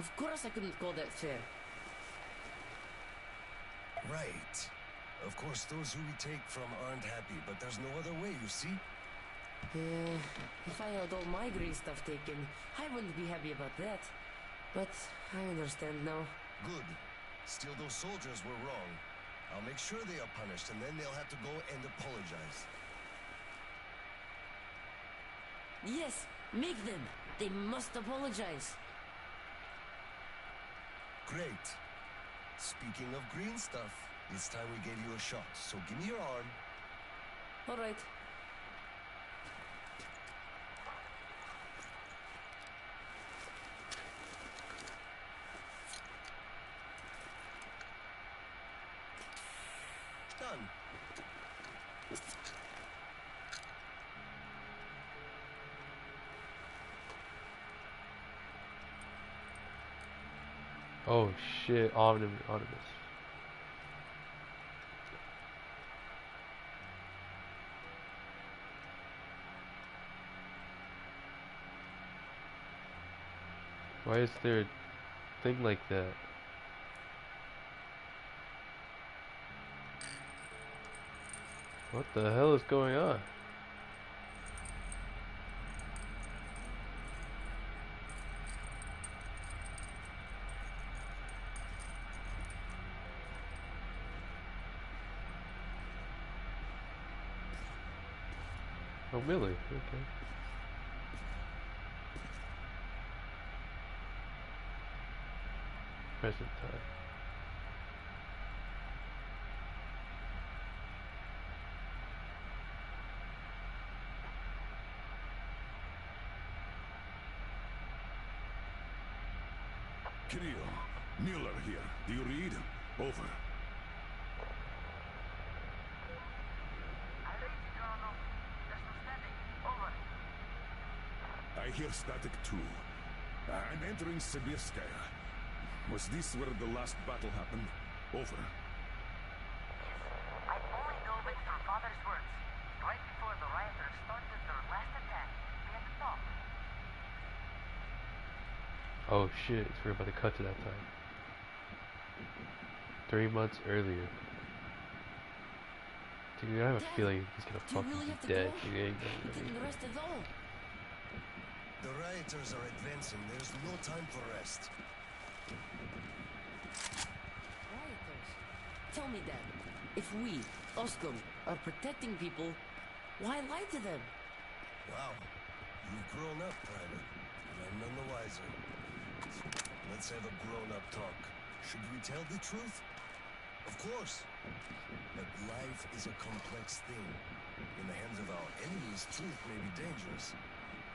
Of course I couldn't call that fair. Right. Of course, those who we take from aren't happy, but there's no other way, you see? Yeah, if I had all my green stuff taken, I wouldn't be happy about that. But I understand now. Good. Still, those soldiers were wrong. I'll make sure they are punished, and then they'll have to go and apologize. Yes, make them. They must apologize. Great. Speaking of green stuff, it's time we gave you a shot, so give me your arm. All right. Done. Oh shit, Omnibus. Why is there a thing like that? What the hell is going on? Oh, really? Okay. Present time. Kirill, Mueller here. Do you read? Over. I hear static too. I'm entering Sibirskaya. Was this where the last battle happened? Over. I only know it from Father's words. Right before the rioters started their last attack, we had to stop. Oh shit, so we're about to cut to that time. 3 months earlier. Dude, I have a feeling he's gonna fucking be dead. The rest is all. The rioters are advancing. There's no time for rest. Rioters? Tell me that. If we, Oscom, are protecting people, why lie to them? Wow. You've grown up, Private. And I'm none the wiser. Let's have a grown-up talk. Should we tell the truth? Of course. But life is a complex thing. In the hands of our enemies, truth may be dangerous.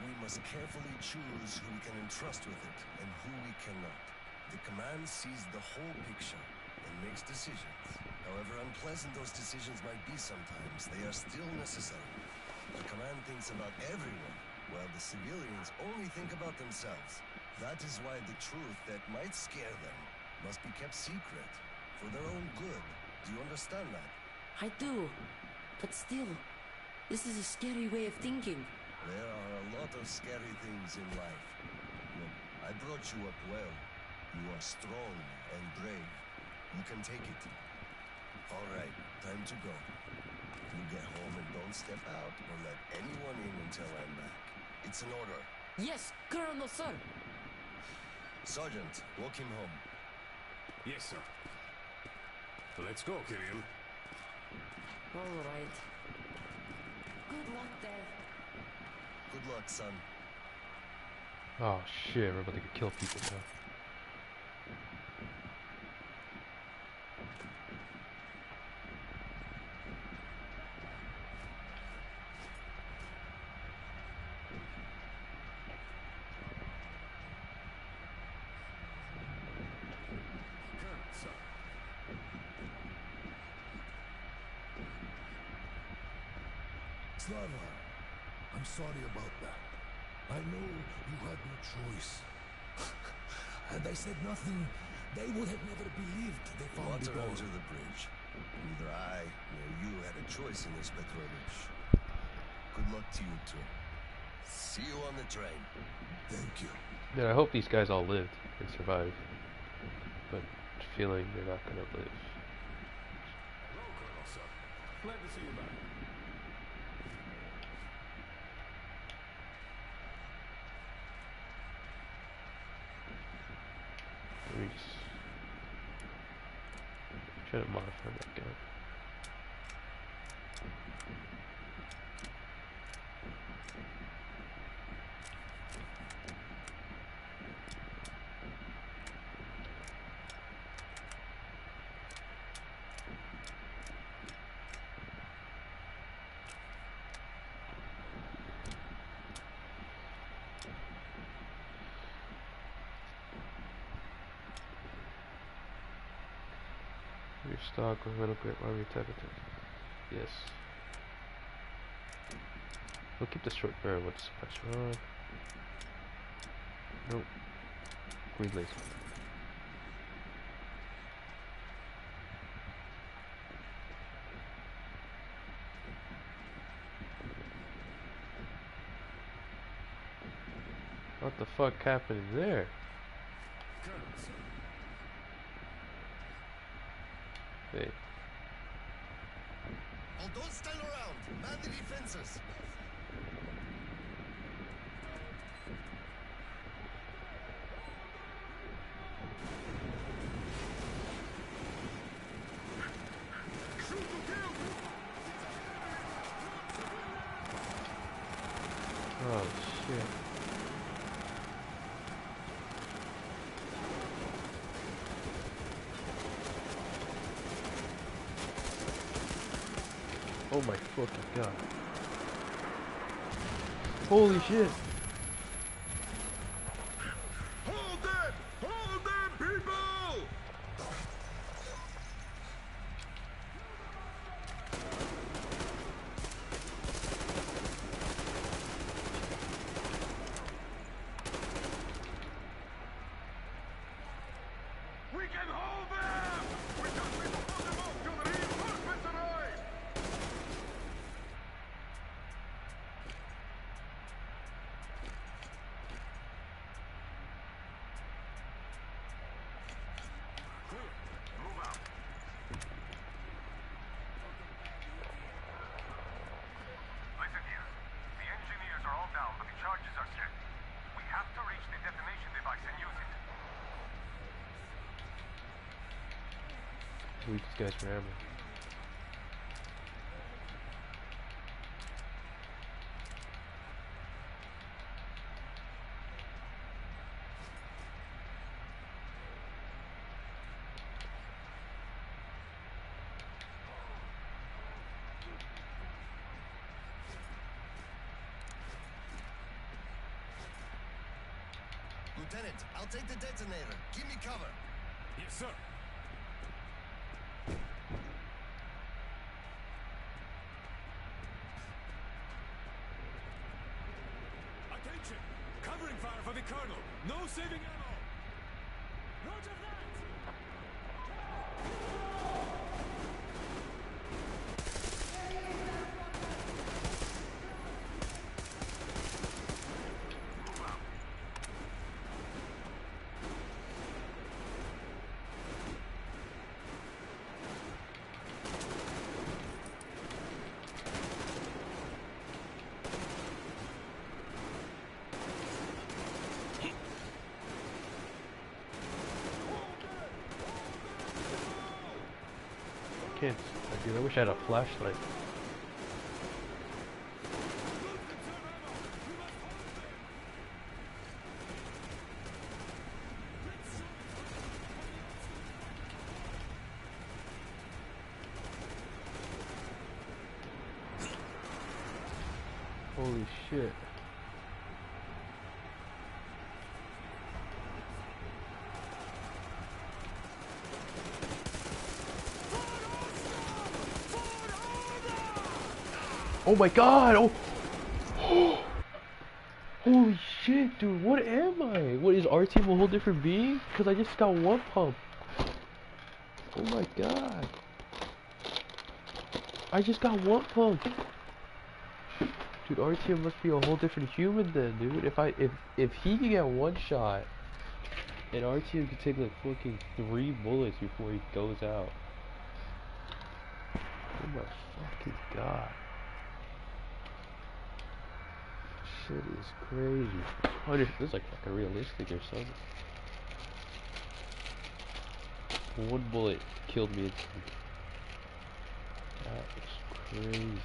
We must carefully choose who we can entrust with it and who we cannot. The command sees the whole picture and makes decisions. However unpleasant those decisions might be sometimes, they are still necessary. The command thinks about everyone, while the civilians only think about themselves. That is why the truth that might scare them must be kept secret, for their own good. Do you understand that? I do. But still, this is a scary way of thinking. There are a lot of scary things in life. Look, I brought you up well. You are strong and brave. You can take it. All right, time to go. You get home and don't step out or let anyone in until I'm back. It's an order. Yes, Colonel, sir. Sergeant, walk him home. Yes, sir. Let's go, Kirill. All right. Good luck, Dad. Good luck, son. Oh shit, we're about to kill people now. Slava, I'm sorry about that. I know you had no choice. Had I said nothing, they would have never believed they found Water it all. under the bridge. Neither I nor you had a choice in this, Petrovich. Good luck to you too. See you on the train. Thank you. Man, I hope these guys all lived and survived. But feeling they're not gonna live. Hello, Colonel, sir. Glad to see you back. Try to modify that gun. Stock with metal grip army type attack. Yes. We'll keep the short barrel with the suppressor on. Nope. Green laser. What the fuck happened there? Hey. Oh, don't stand around. Man the defenses. Oh shit. Oh my fucking god. Holy shit. Hold them! Hold them, people! We can hold them! We just need to put them off till the reinforcements arrive! Move out. Listen here. The engineers are all down, but the charges are set. We have to reach the detonation device and use it. Loot these guys for ammo. Lieutenant, I'll take the detonator. Give me cover. Yes, sir. Attention! Covering fire for the Colonel. No saving ammo. Roger that! Kids, dude, I wish I had a flashlight. Holy shit. Oh my god! Oh! Holy shit, dude, what am I? What, is our team a whole different being? Because I just got one pump. Oh my god. I just got one pump. Dude, our team must be a whole different human then, dude. If he can get one shot, and our team can take like fucking 3 bullets before he goes out. Oh my fucking god. Shit is crazy. I wonder if this is like fucking realistic or something. One bullet killed me instantly. That is crazy.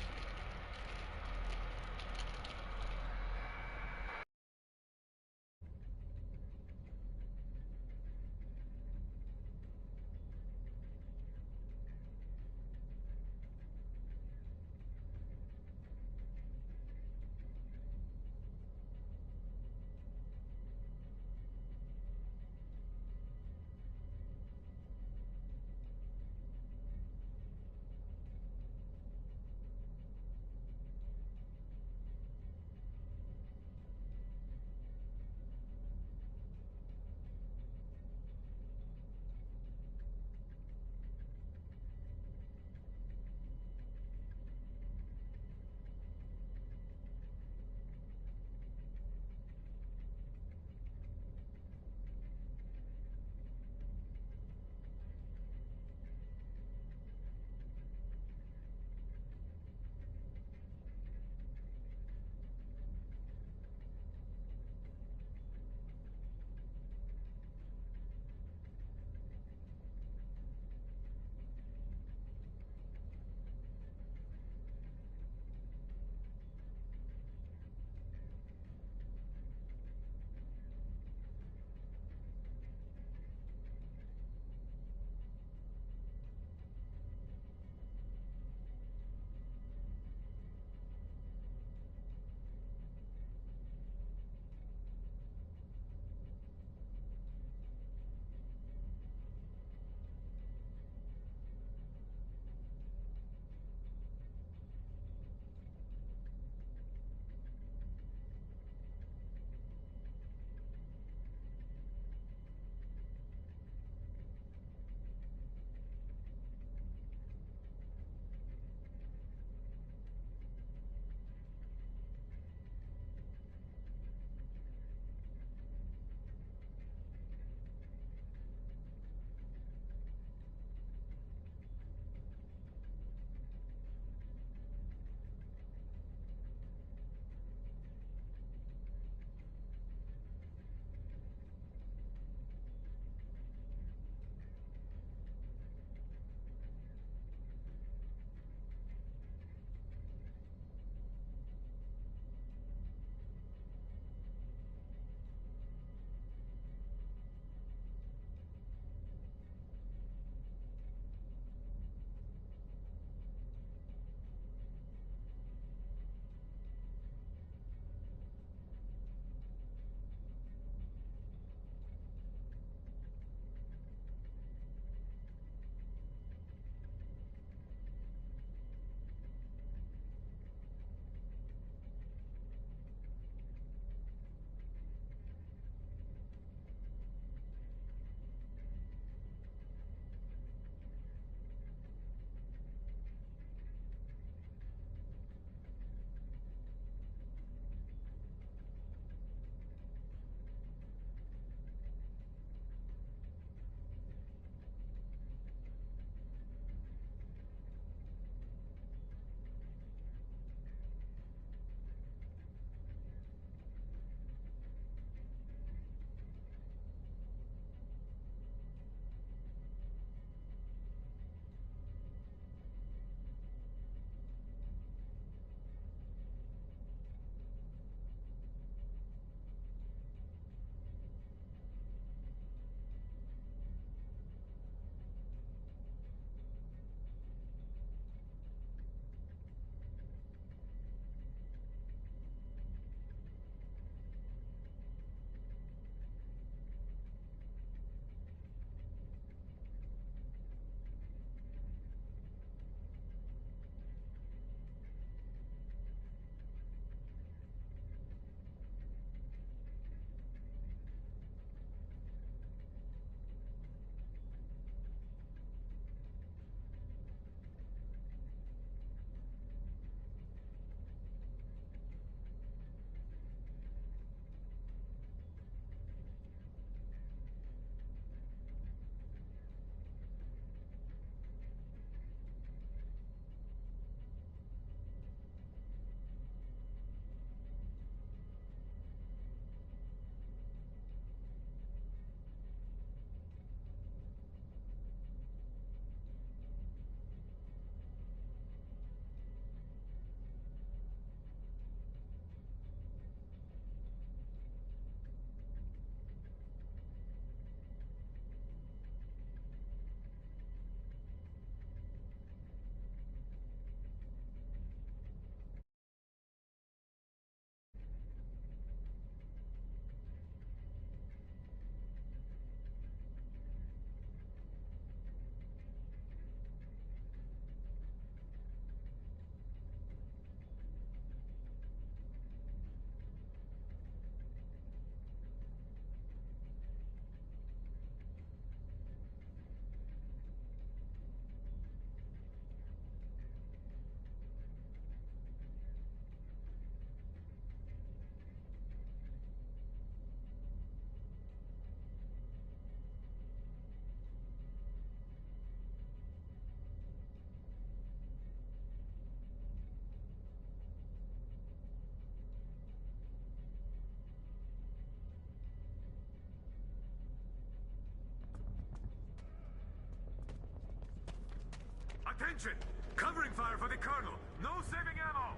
Attention! Covering fire for the Colonel. No saving ammo.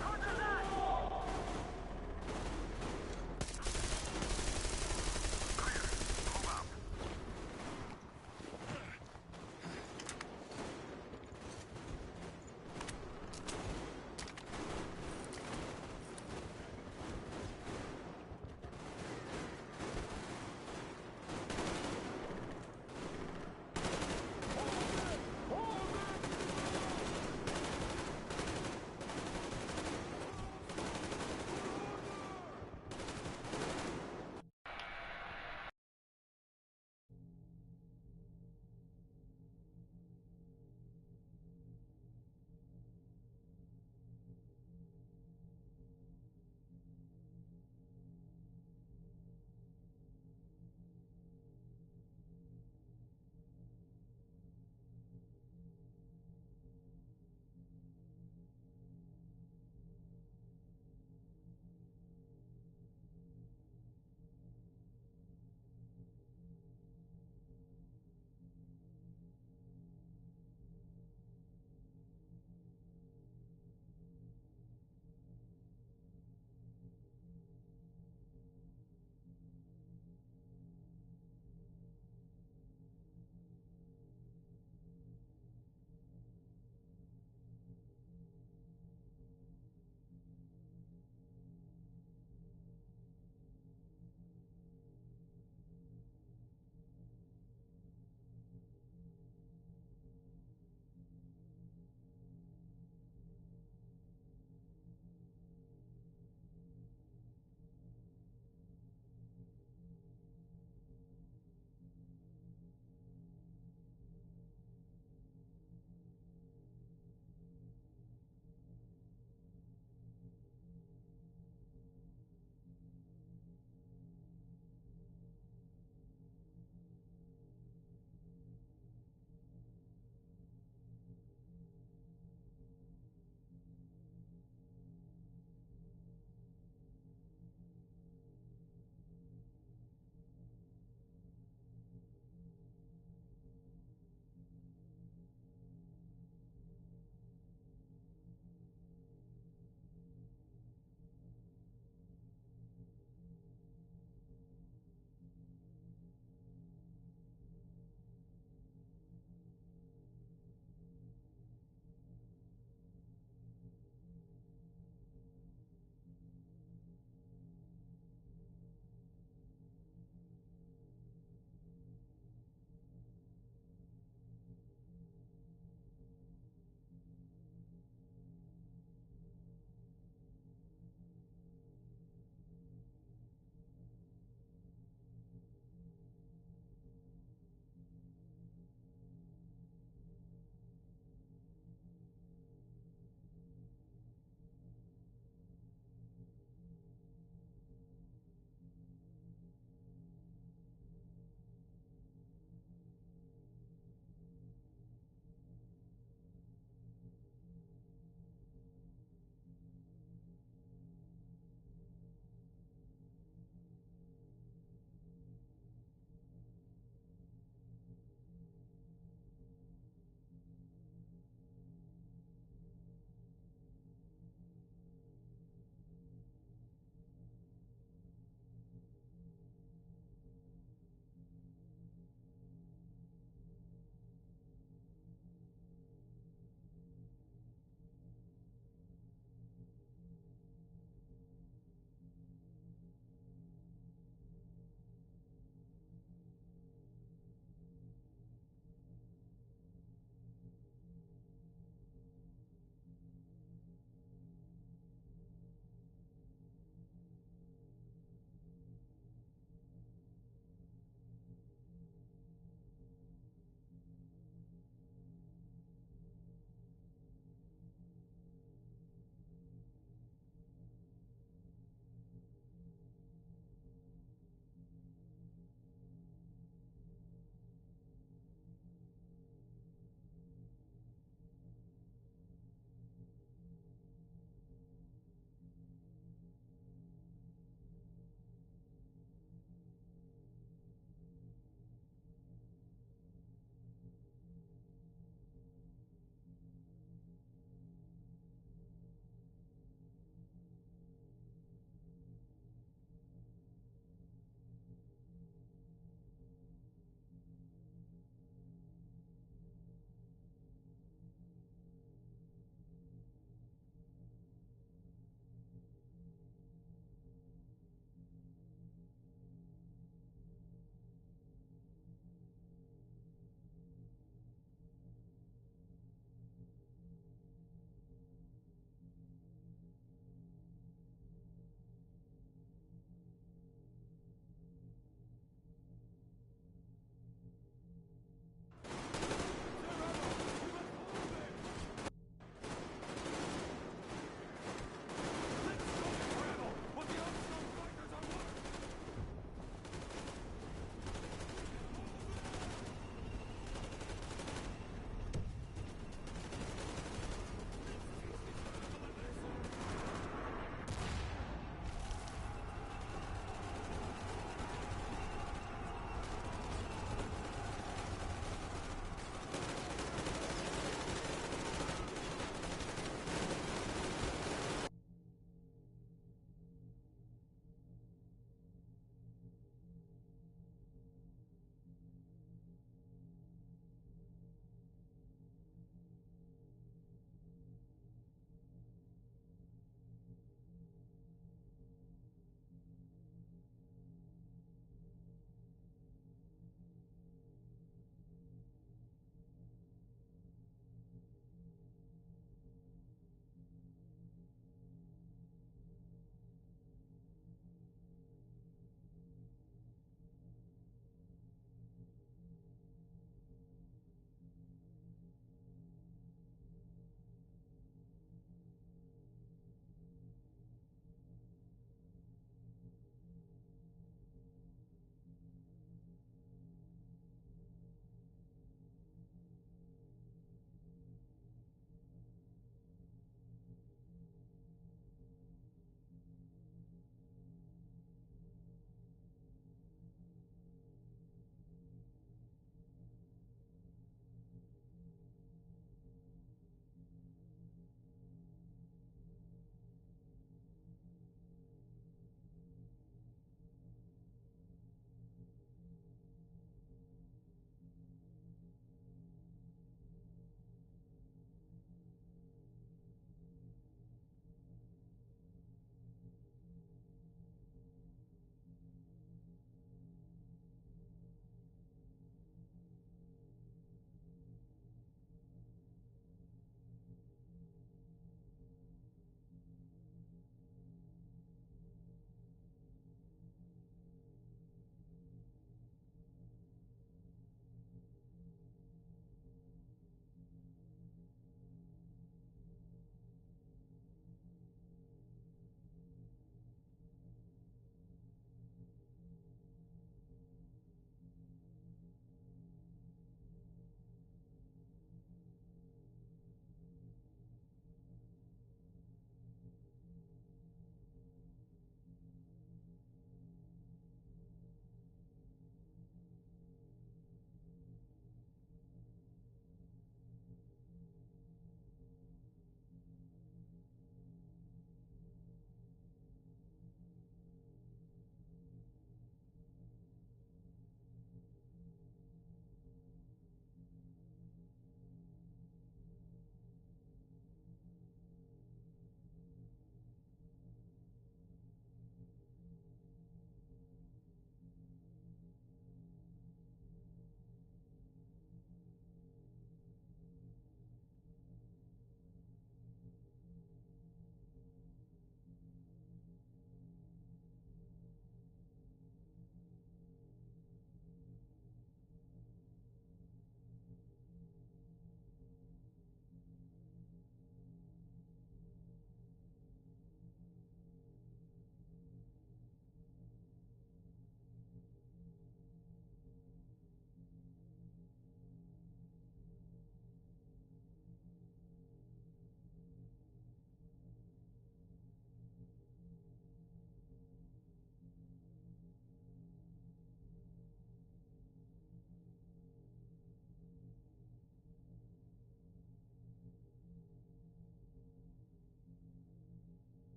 Roger that! Clear. Move out.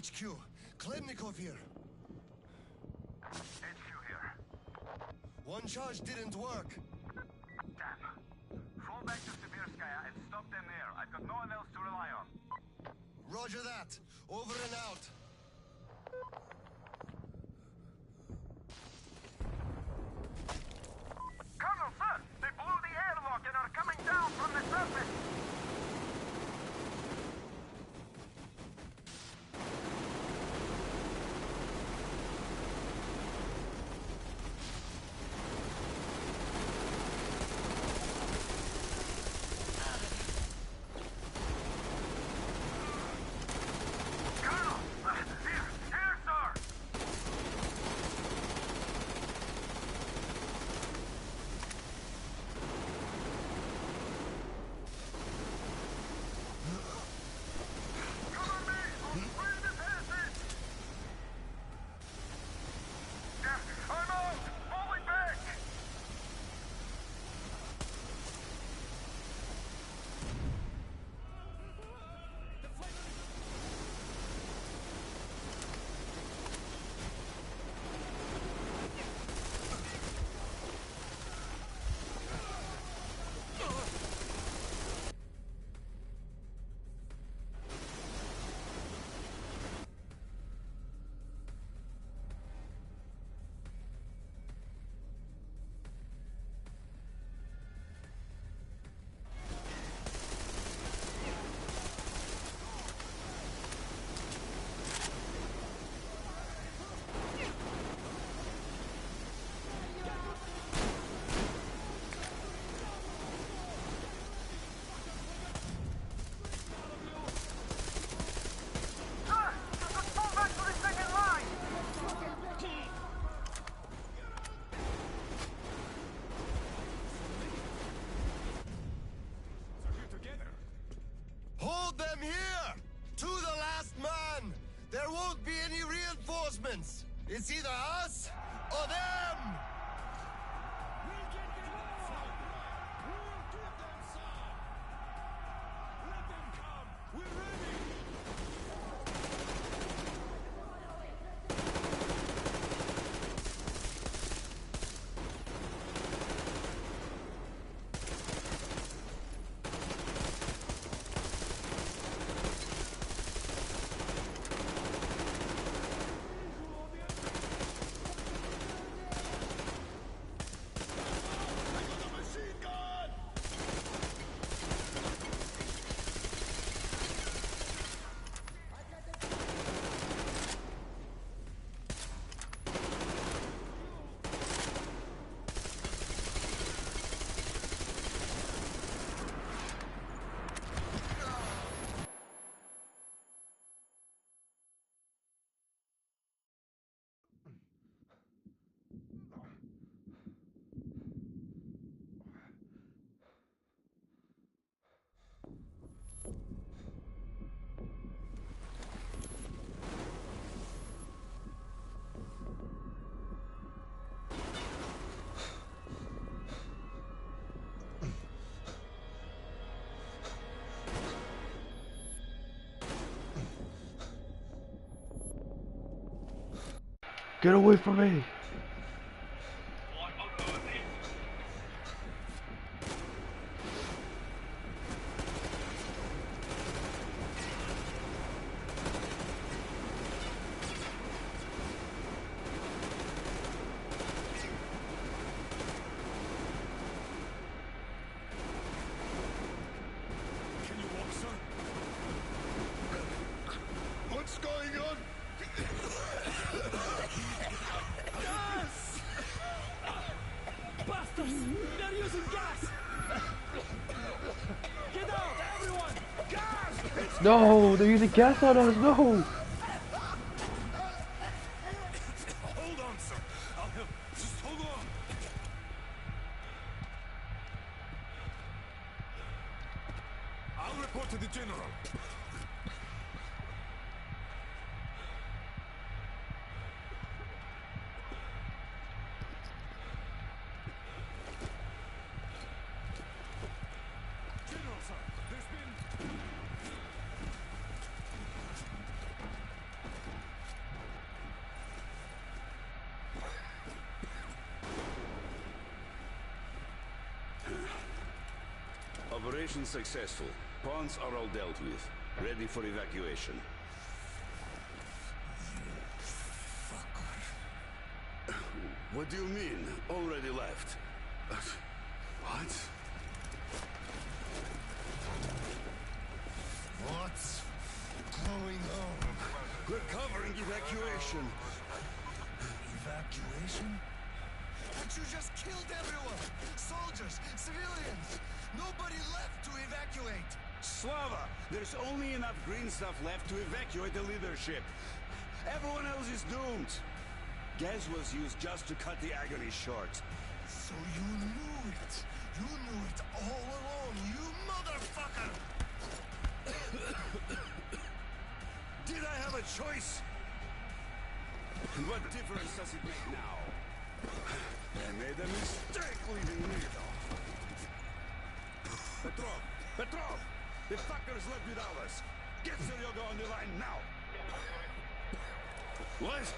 HQ. Klemnikov here. HQ here. One charge didn't work. Damn. Fall back to Sibirskaya and stop them there. I've got no one else to rely on. Roger that. Over and out. Colonel, sir! They blew the airlock and are coming down from the surface! Hold them here! To the last man! There won't be any reinforcements! It's either us or them! Get away from me! What's going on? Bastards! They're using gas! Get out, everyone! Gas! No, they're using gas on us, no! Hold on, sir. I'll help. Just hold on. I'll report to the general. Operation successful. Pawns are all dealt with. Ready for evacuation. What do you mean? Already left? What? What's going on? We're covering evacuation. Evacuation? But you just killed everyone! Soldiers, civilians! Nobody left to evacuate! Slava, there's only enough green stuff left to evacuate the leadership. Everyone else is doomed. Gas was used just to cut the agony short. So you knew it! You knew it all along, you motherfucker! Did I have a choice? What difference does it make now? I made a mistake leaving Nito. Petrov! The fuckers left without us. Get Seryoga on the line now. What?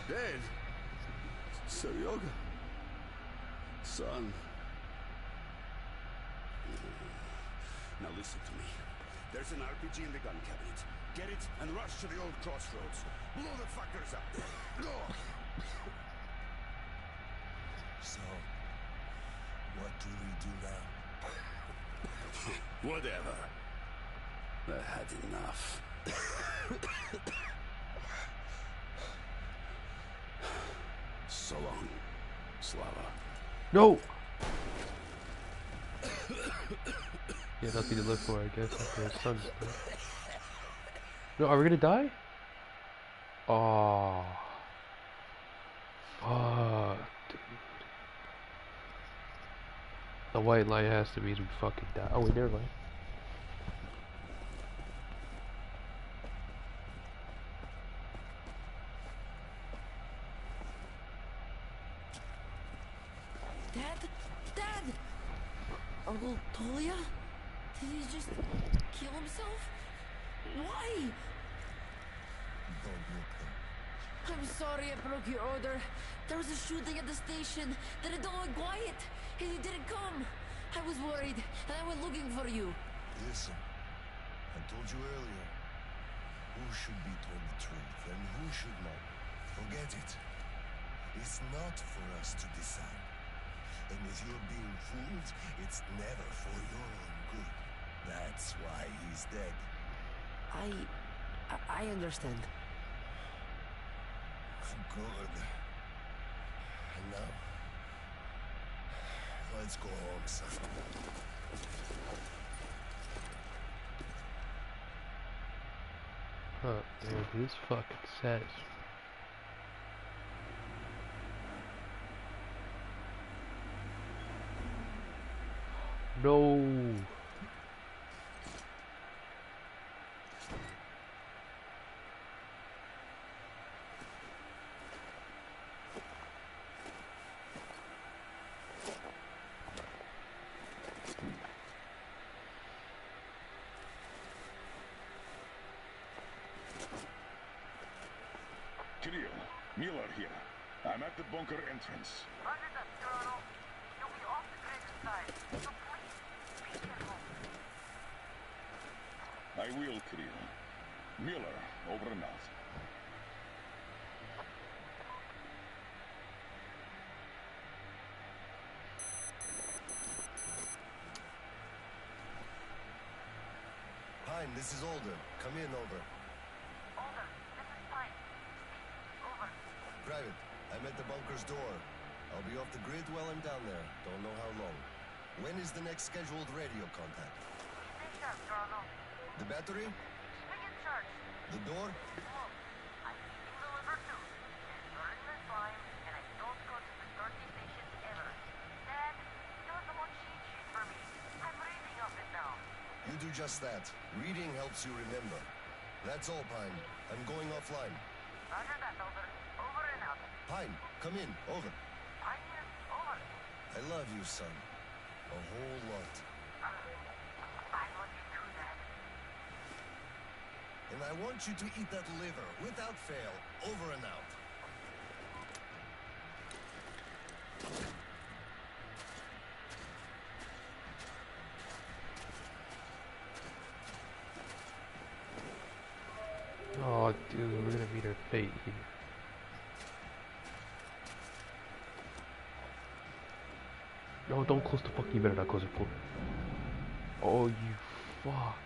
Dead? Seryoga? Son. Now listen to me. There's an RPG in the gun cabinet. Get it and rush to the old crossroads. Blow the fuckers up. Go! So, what do we do now? Whatever. I had enough. So long, Slava. No! Yeah, nothing to live for, I guess, after his son's dead. No, are we gonna die? Oh. Fuck, dude. The white light has to mean we fucking die. Oh, wait, never mind. Dad! Uncle Tolia? Did he just kill himself? Why? Don't look them. I'm sorry I broke your order. There was a shooting at the station. Then it all went quiet, and you didn't come. I was worried, and I went looking for you. Listen, I told you earlier, who should be told the truth and who should not. Forget it. It's not for us to decide. And if you're being fooled, it's never for your own good. That's why he's dead. I understand. Good. And now, let's go home, son. Huh, man, dude, it's fucking sad. No. Kirill, Miller here. I'm at the bunker entrance. Roger that, Colonel. You'll be off the grid inside, so please, be careful. I will, Kirill. Miller, over and out. Pine, this is Alder. Come in, over. Alder, this is Pine. Over. Private, I'm at the bunker's door. I'll be off the grid while I'm down there. Don't know how long. When is the next scheduled radio contact? Stay sharp, Colonel. The battery? Stay in charge. The door? Look, I'm eating the liver too. It's during this time, and I don't go to the dirty station ever. Dad, do the one cheat sheet for me. I'm reading of it now. You do just that. Reading helps you remember. That's all, Pine. I'm going offline. Roger that, Alder. Over and out. Pine, come in. Over. Pine here. Over. I love you, son. A whole lot. I love you too, Dad. And I want you to eat that liver, without fail. Over and out. No, don't close the fuck. You better not close it. Pull. Oh, you fuck.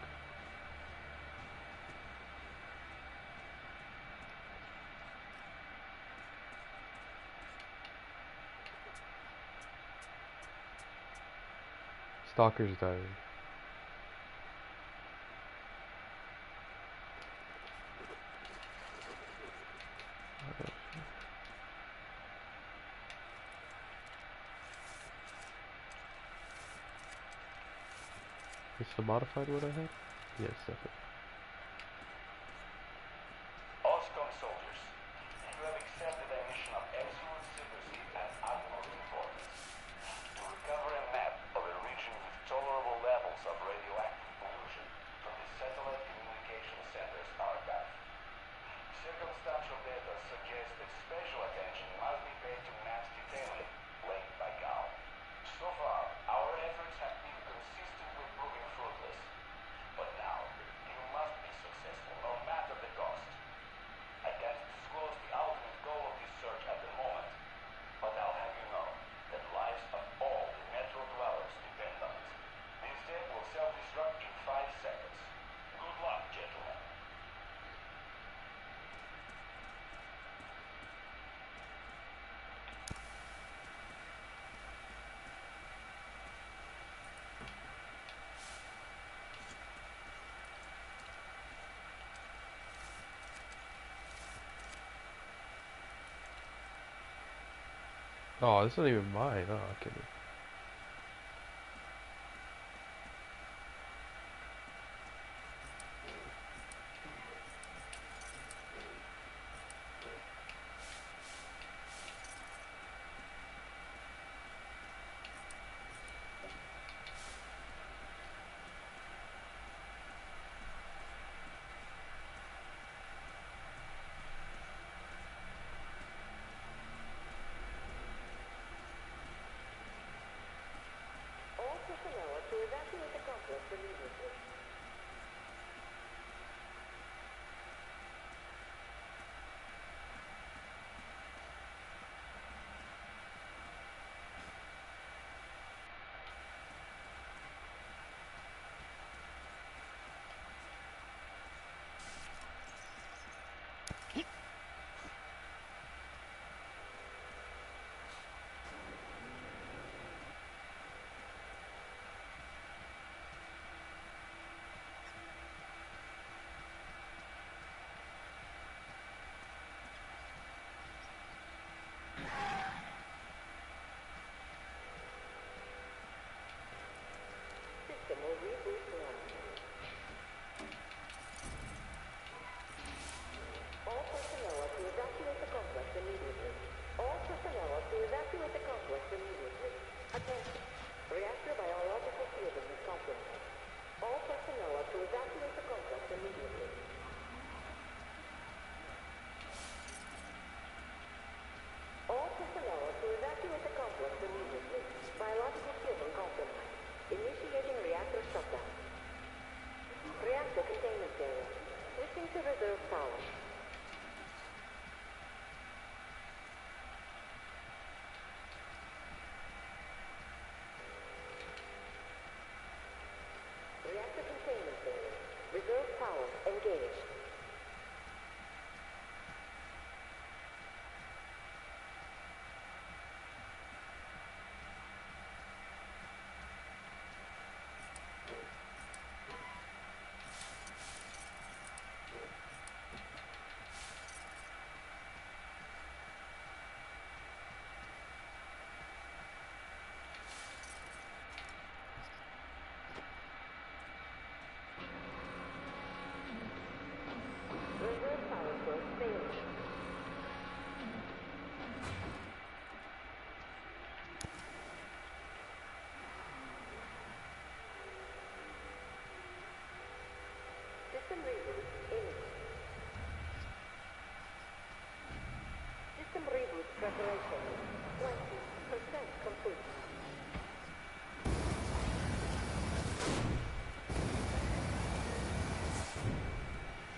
Stalker's dying. Is the modified what I had? Yes, definitely. OSCOM soldiers, you have accepted a mission of absolute secrecy and utmost importance. To recover a map of a region with tolerable levels of radioactive pollution from the satellite communication center's archive. Circumstantial data suggests that special attention must be paid to maps detailing laid by Gal. So far, our efforts have been consistently proving fruitless. But now, you must be successful, no matter the cost. I can't disclose the ultimate goal of this search at the moment, but I'll have you know that lives of all the Metro dwellers depend on it. The estate will self-destruct in 5 seconds. Good luck, gentlemen. Oh, this isn't even mine. Oh, okay. Personnel to evacuate the complex immediately. System will reboot now. All personnel are to evacuate the complex immediately. All personnel are to evacuate the complex immediately. Attention. Reactor biological fielding is compromised. All personnel are to evacuate the complex immediately. All personnel are to evacuate the complex immediately. Biological fielding compromised. Initiating reactor shutdown. Reactor containment area. Switching to reserve power. Reactor containment area. Reserve power engaged. Reserve power source failing. System reboot image. System reboot preparation 20% complete.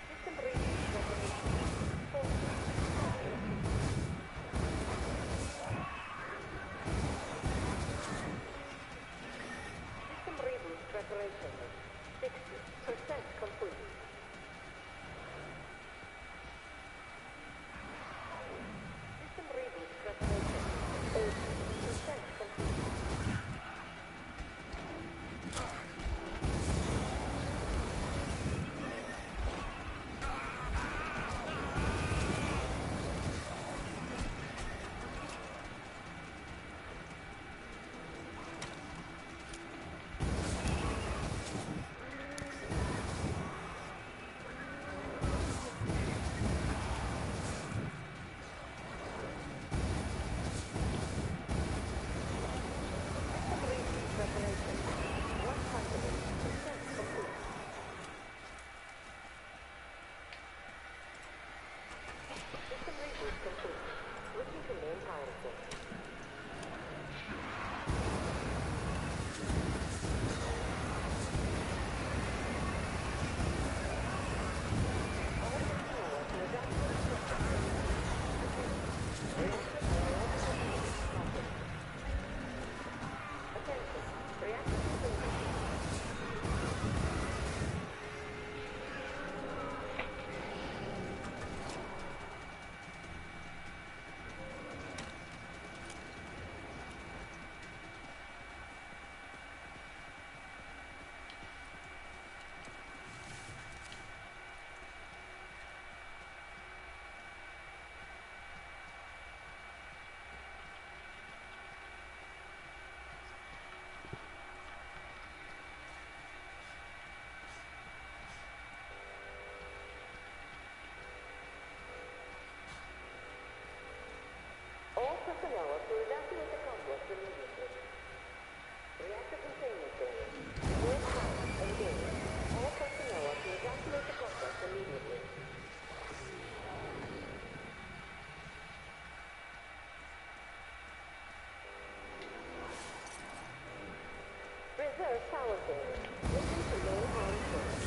System reboot preparation 40%. repairs power failure. Listen to main console.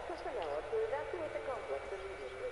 Personnel to evacuate the complex immediately.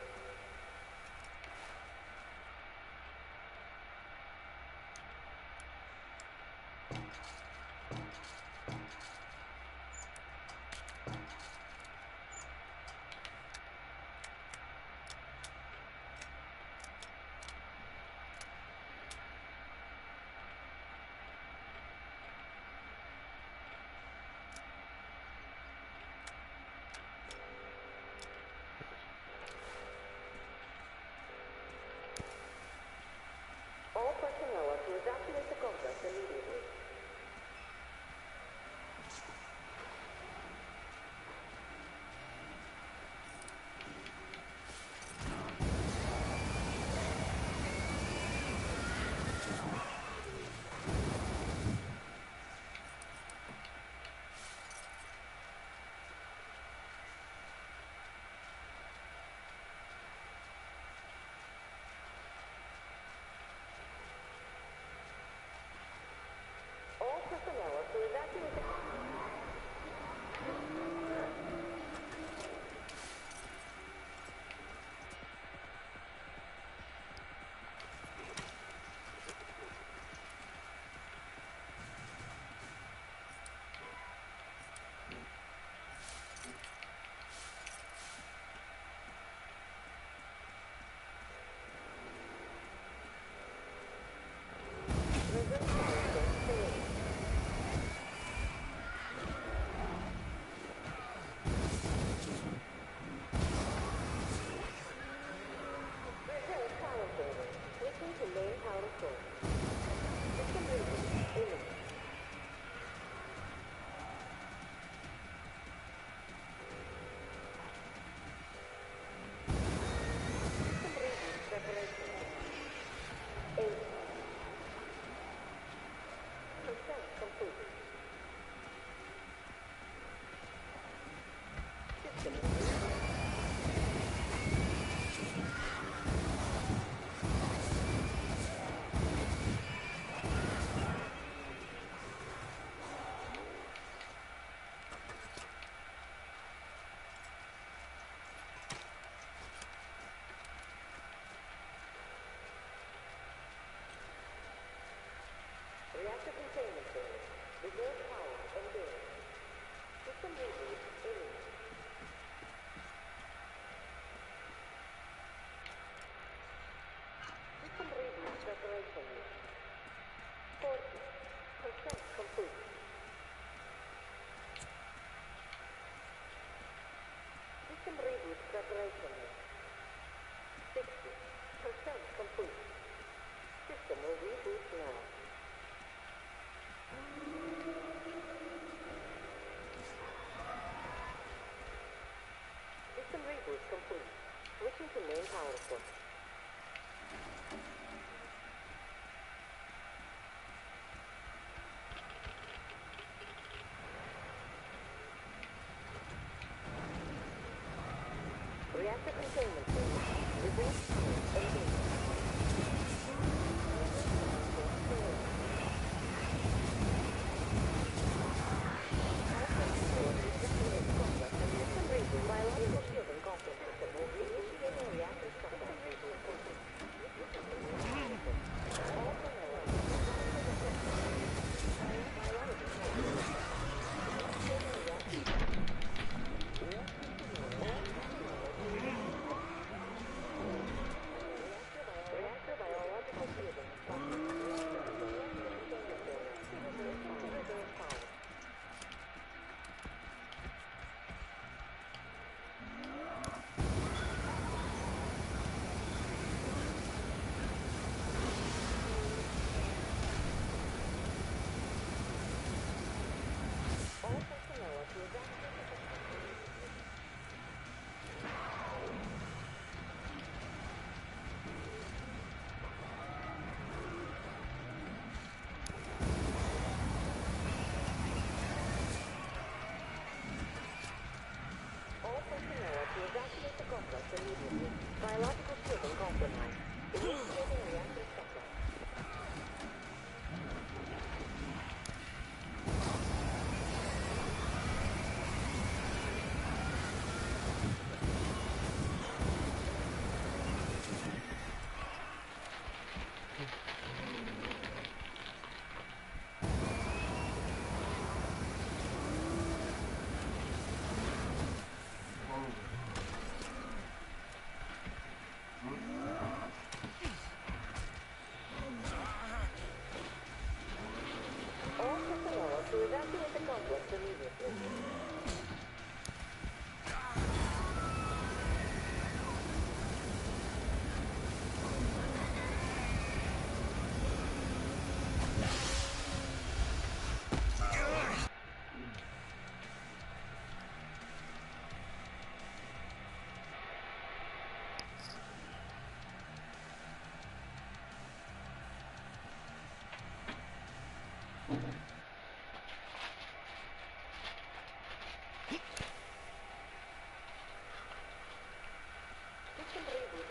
main power source. Reactor containment system. Report engaged. Evacuate the complex immediately. Biological shielding compromised. Initiating reactor shutdown. To evacuate the complex immediately.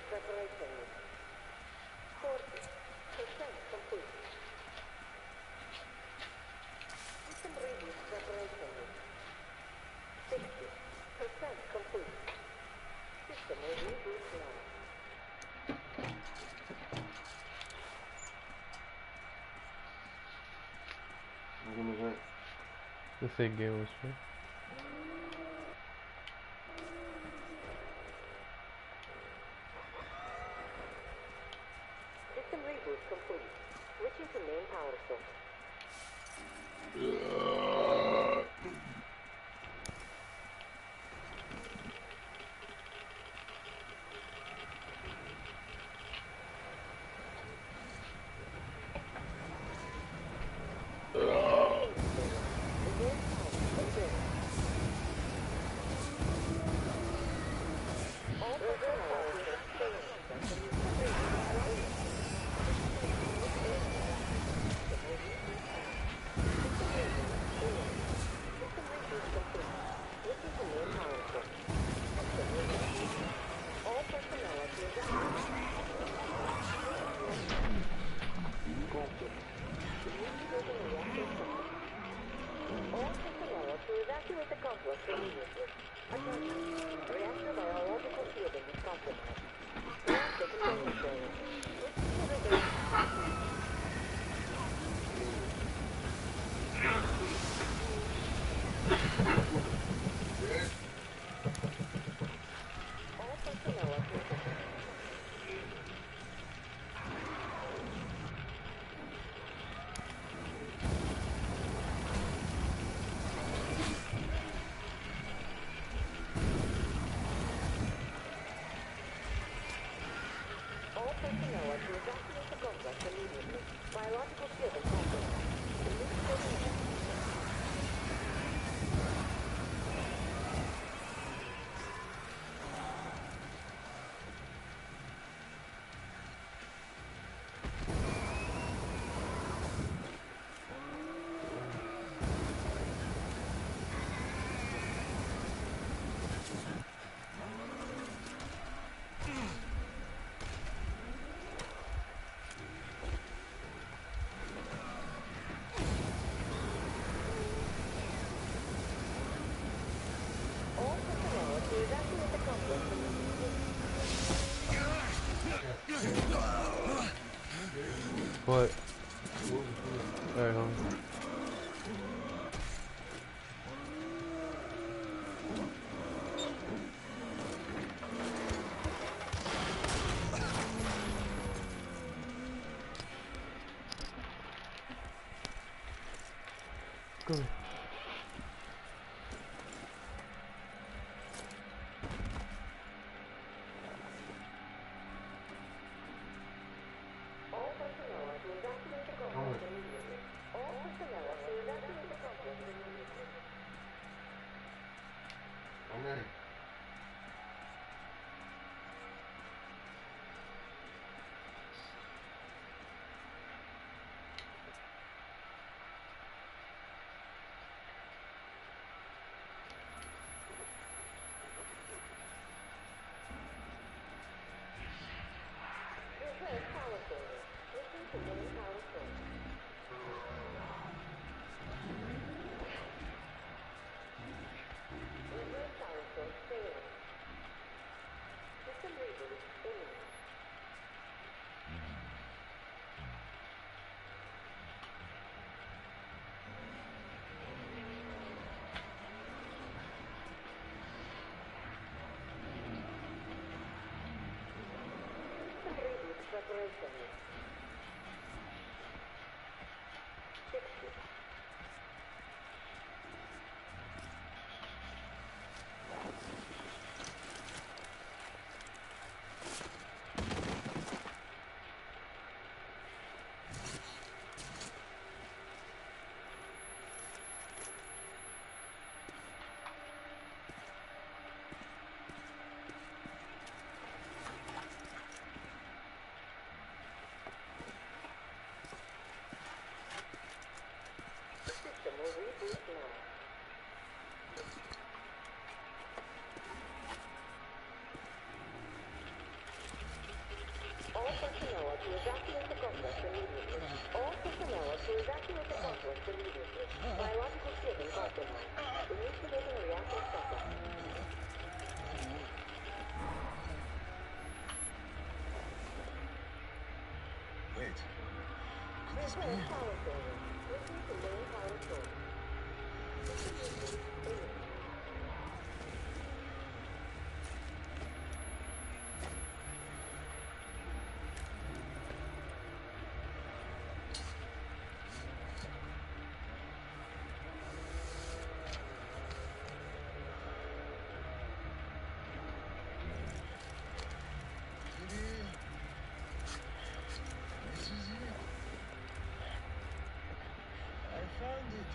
Preparation. 40% complete. System reboot preparation. 60% complete. System reboot now. What was that? The thing game was free. System reboot complete. Switching to main power source. Evacuate the complex immediately. Attention. Reactor biological shielding is compromised. Reactor containment failure. Switch to reverse. All personnel are clear. All personnel are to evacuate the complex immediately. What? Alright, hold on. Go. I'm ready. Wait. Could this be? This is it. I found it.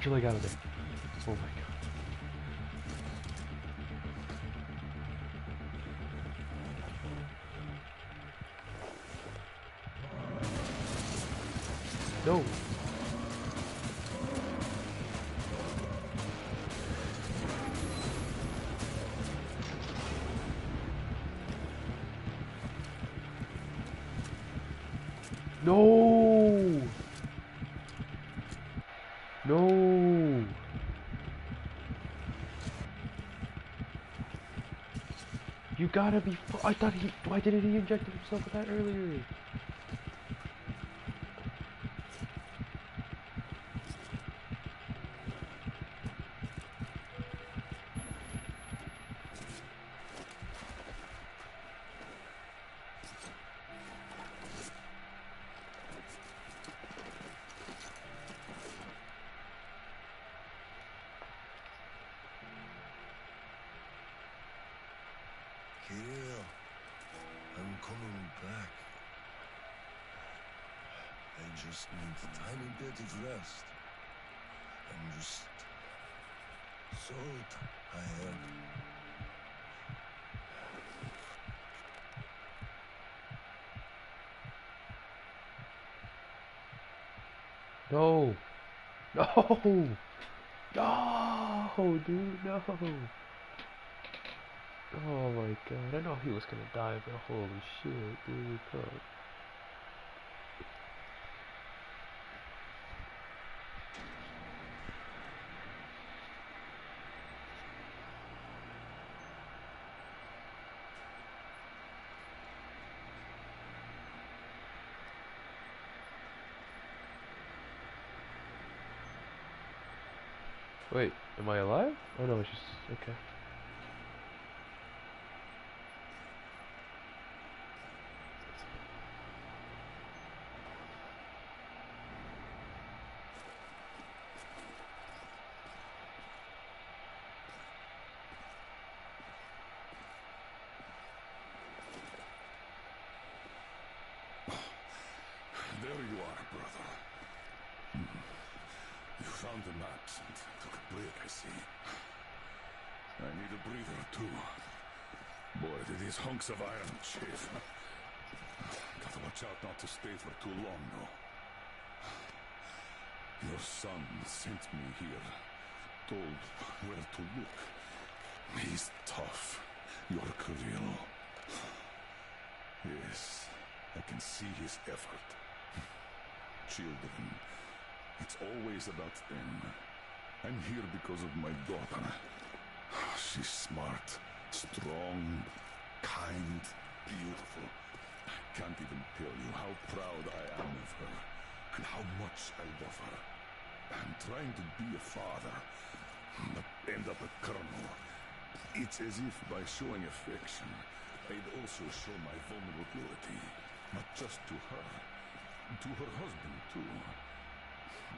Get your leg out of there. Oh my god. No. No. No. You gotta be. I thought he. Why didn't he inject himself with that earlier? Kirill, I'm coming back. I just need a tiny bit of rest. I'm just so tired. No. No. No, dude, no. Oh my god, I know he was gonna die, but holy shit, dude, fuck. Wait, am I alive? Oh no, it's just, okay. There you are, brother. You found the maps and took a break, I see. I need a breather, too. Boy, do these hunks of iron chafe. Gotta watch out not to stay for too long, though. Your son sent me here, told where to look. He's tough, your Kirill. Yes, I can see his effort. Children, it's always about them. I'm here because of my daughter. She's smart, strong, kind, beautiful. I can't even tell you how proud I am of her and how much I love her. I'm trying to be a father, but end up a colonel. It's as if by showing affection, I'd also show my vulnerability, not just to her, to her husband, too.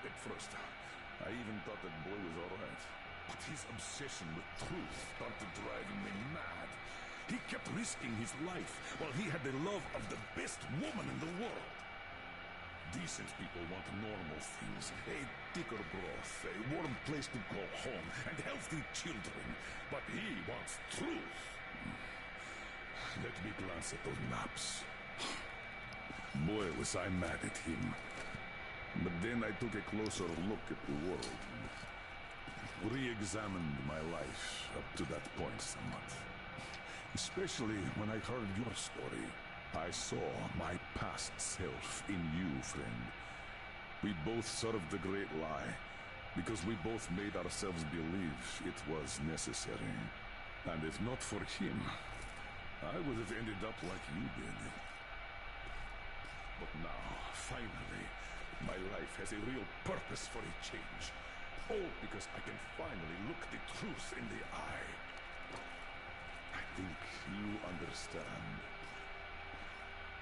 At first, I even thought that boy was alright. But his obsession with truth started driving me mad. He kept risking his life while he had the love of the best woman in the world. Decent people want normal things. A thicker broth, a warm place to call home, and healthy children. But he wants truth. Let me glance at those maps. Boy, was I mad at him. But then I took a closer look at the world. Re-examined my life up to that point somewhat. Especially when I heard your story. I saw my past self in you, friend. We both served the great lie, because we both made ourselves believe it was necessary. And if not for him, I would have ended up like you did. But now, finally, my life has a real purpose for a change. All because I can finally look the truth in the eye. I think you understand.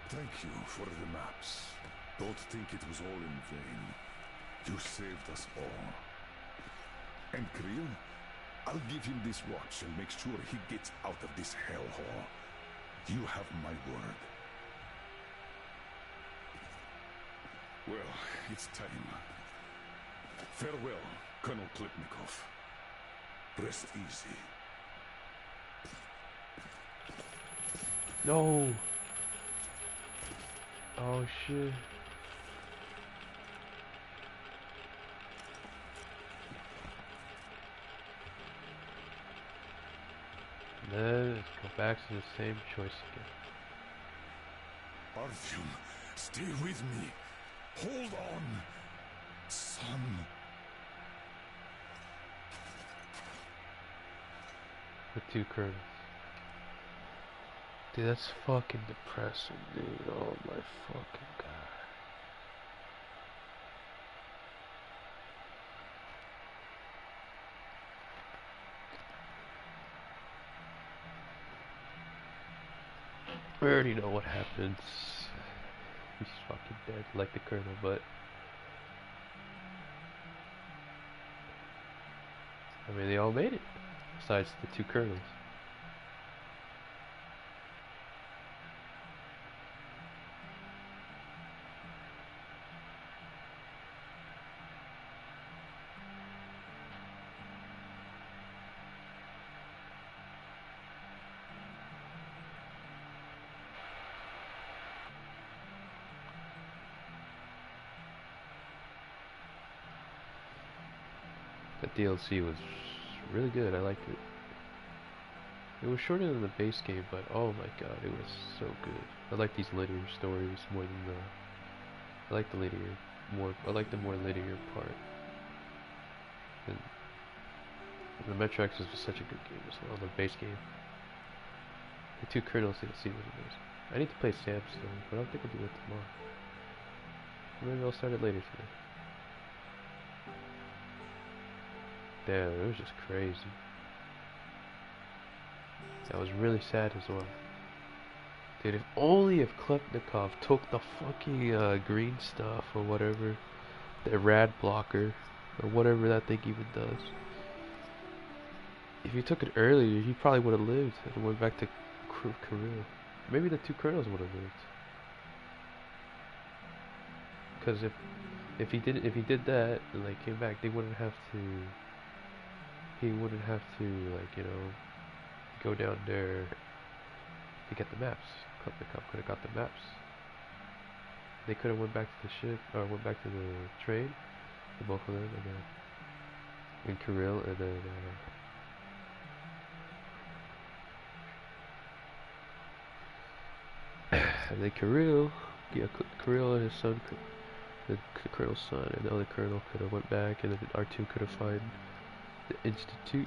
Thank you for the maps. Don't think it was all in vain. You saved us all. And Kirill, I'll give him this watch and make sure he gets out of this hellhole. You have my word. Well, it's time. Farewell, Colonel Klitnikov. Rest easy. No. Oh shit. Let's go back to the same choice again. Artyom, stay with me. Hold on, son. The two colonels. Dude, that's fucking depressing, dude. Oh my fucking god. We already know what happens. He's fucking dead, like the colonel, but I mean, they all made it, besides the two colonels. That DLC was really good. I liked it. It was shorter than the base game, but oh my god, it was so good. I like these linear stories more than the. I like the linear more. I like the more linear part. And the Metro Exodus was such a good game as well. The base game. The two Colonels DLC was amazing. I need to play Sam's story, but I don't think I'll do it tomorrow. Maybe I'll start it later today. Damn, it was just crazy. That was really sad as well. Dude, if Klepnikov took the fucking green stuff or whatever, the rad blocker, or whatever that thing even does. If he took it earlier, he probably would have lived and went back to Kirill. Maybe the two colonels would have lived. Because if he did that and like came back, they wouldn't have to. He wouldn't have to, like, you know, go down there to get the maps. Klepnikov could have got the maps. They could have went back to the ship, or went back to the train, the both of them, and then in Kirill, and then and then Kirill, yeah, Kirill and his son, the colonel's son, and the other colonel could have went back, and then R2 could have found the Institute.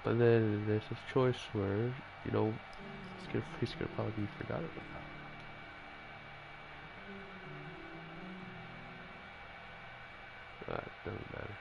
But then there's this choice where, you know, he's gonna probably be forgotten about. It doesn't matter.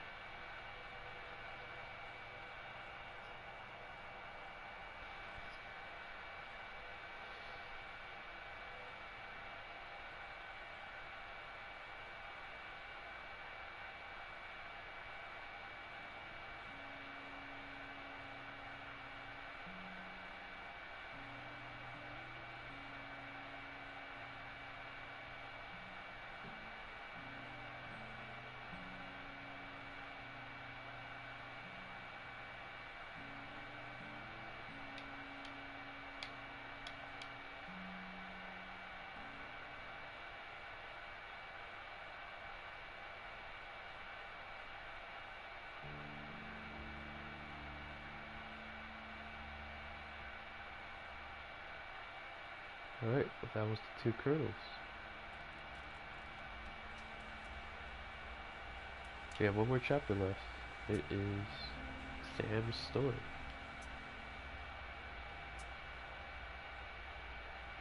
Alright, well, that was the two colonels. We have one more chapter left. It is Sam's story.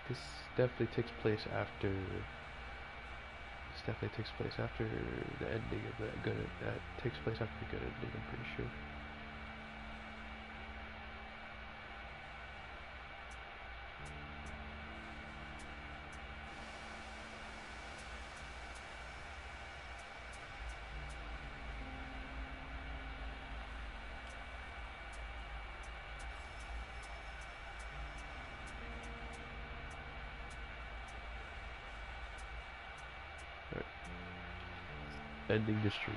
This definitely takes place after. This definitely takes place after the ending of that good. That takes place after the good ending. I'm pretty sure. Ending the streak.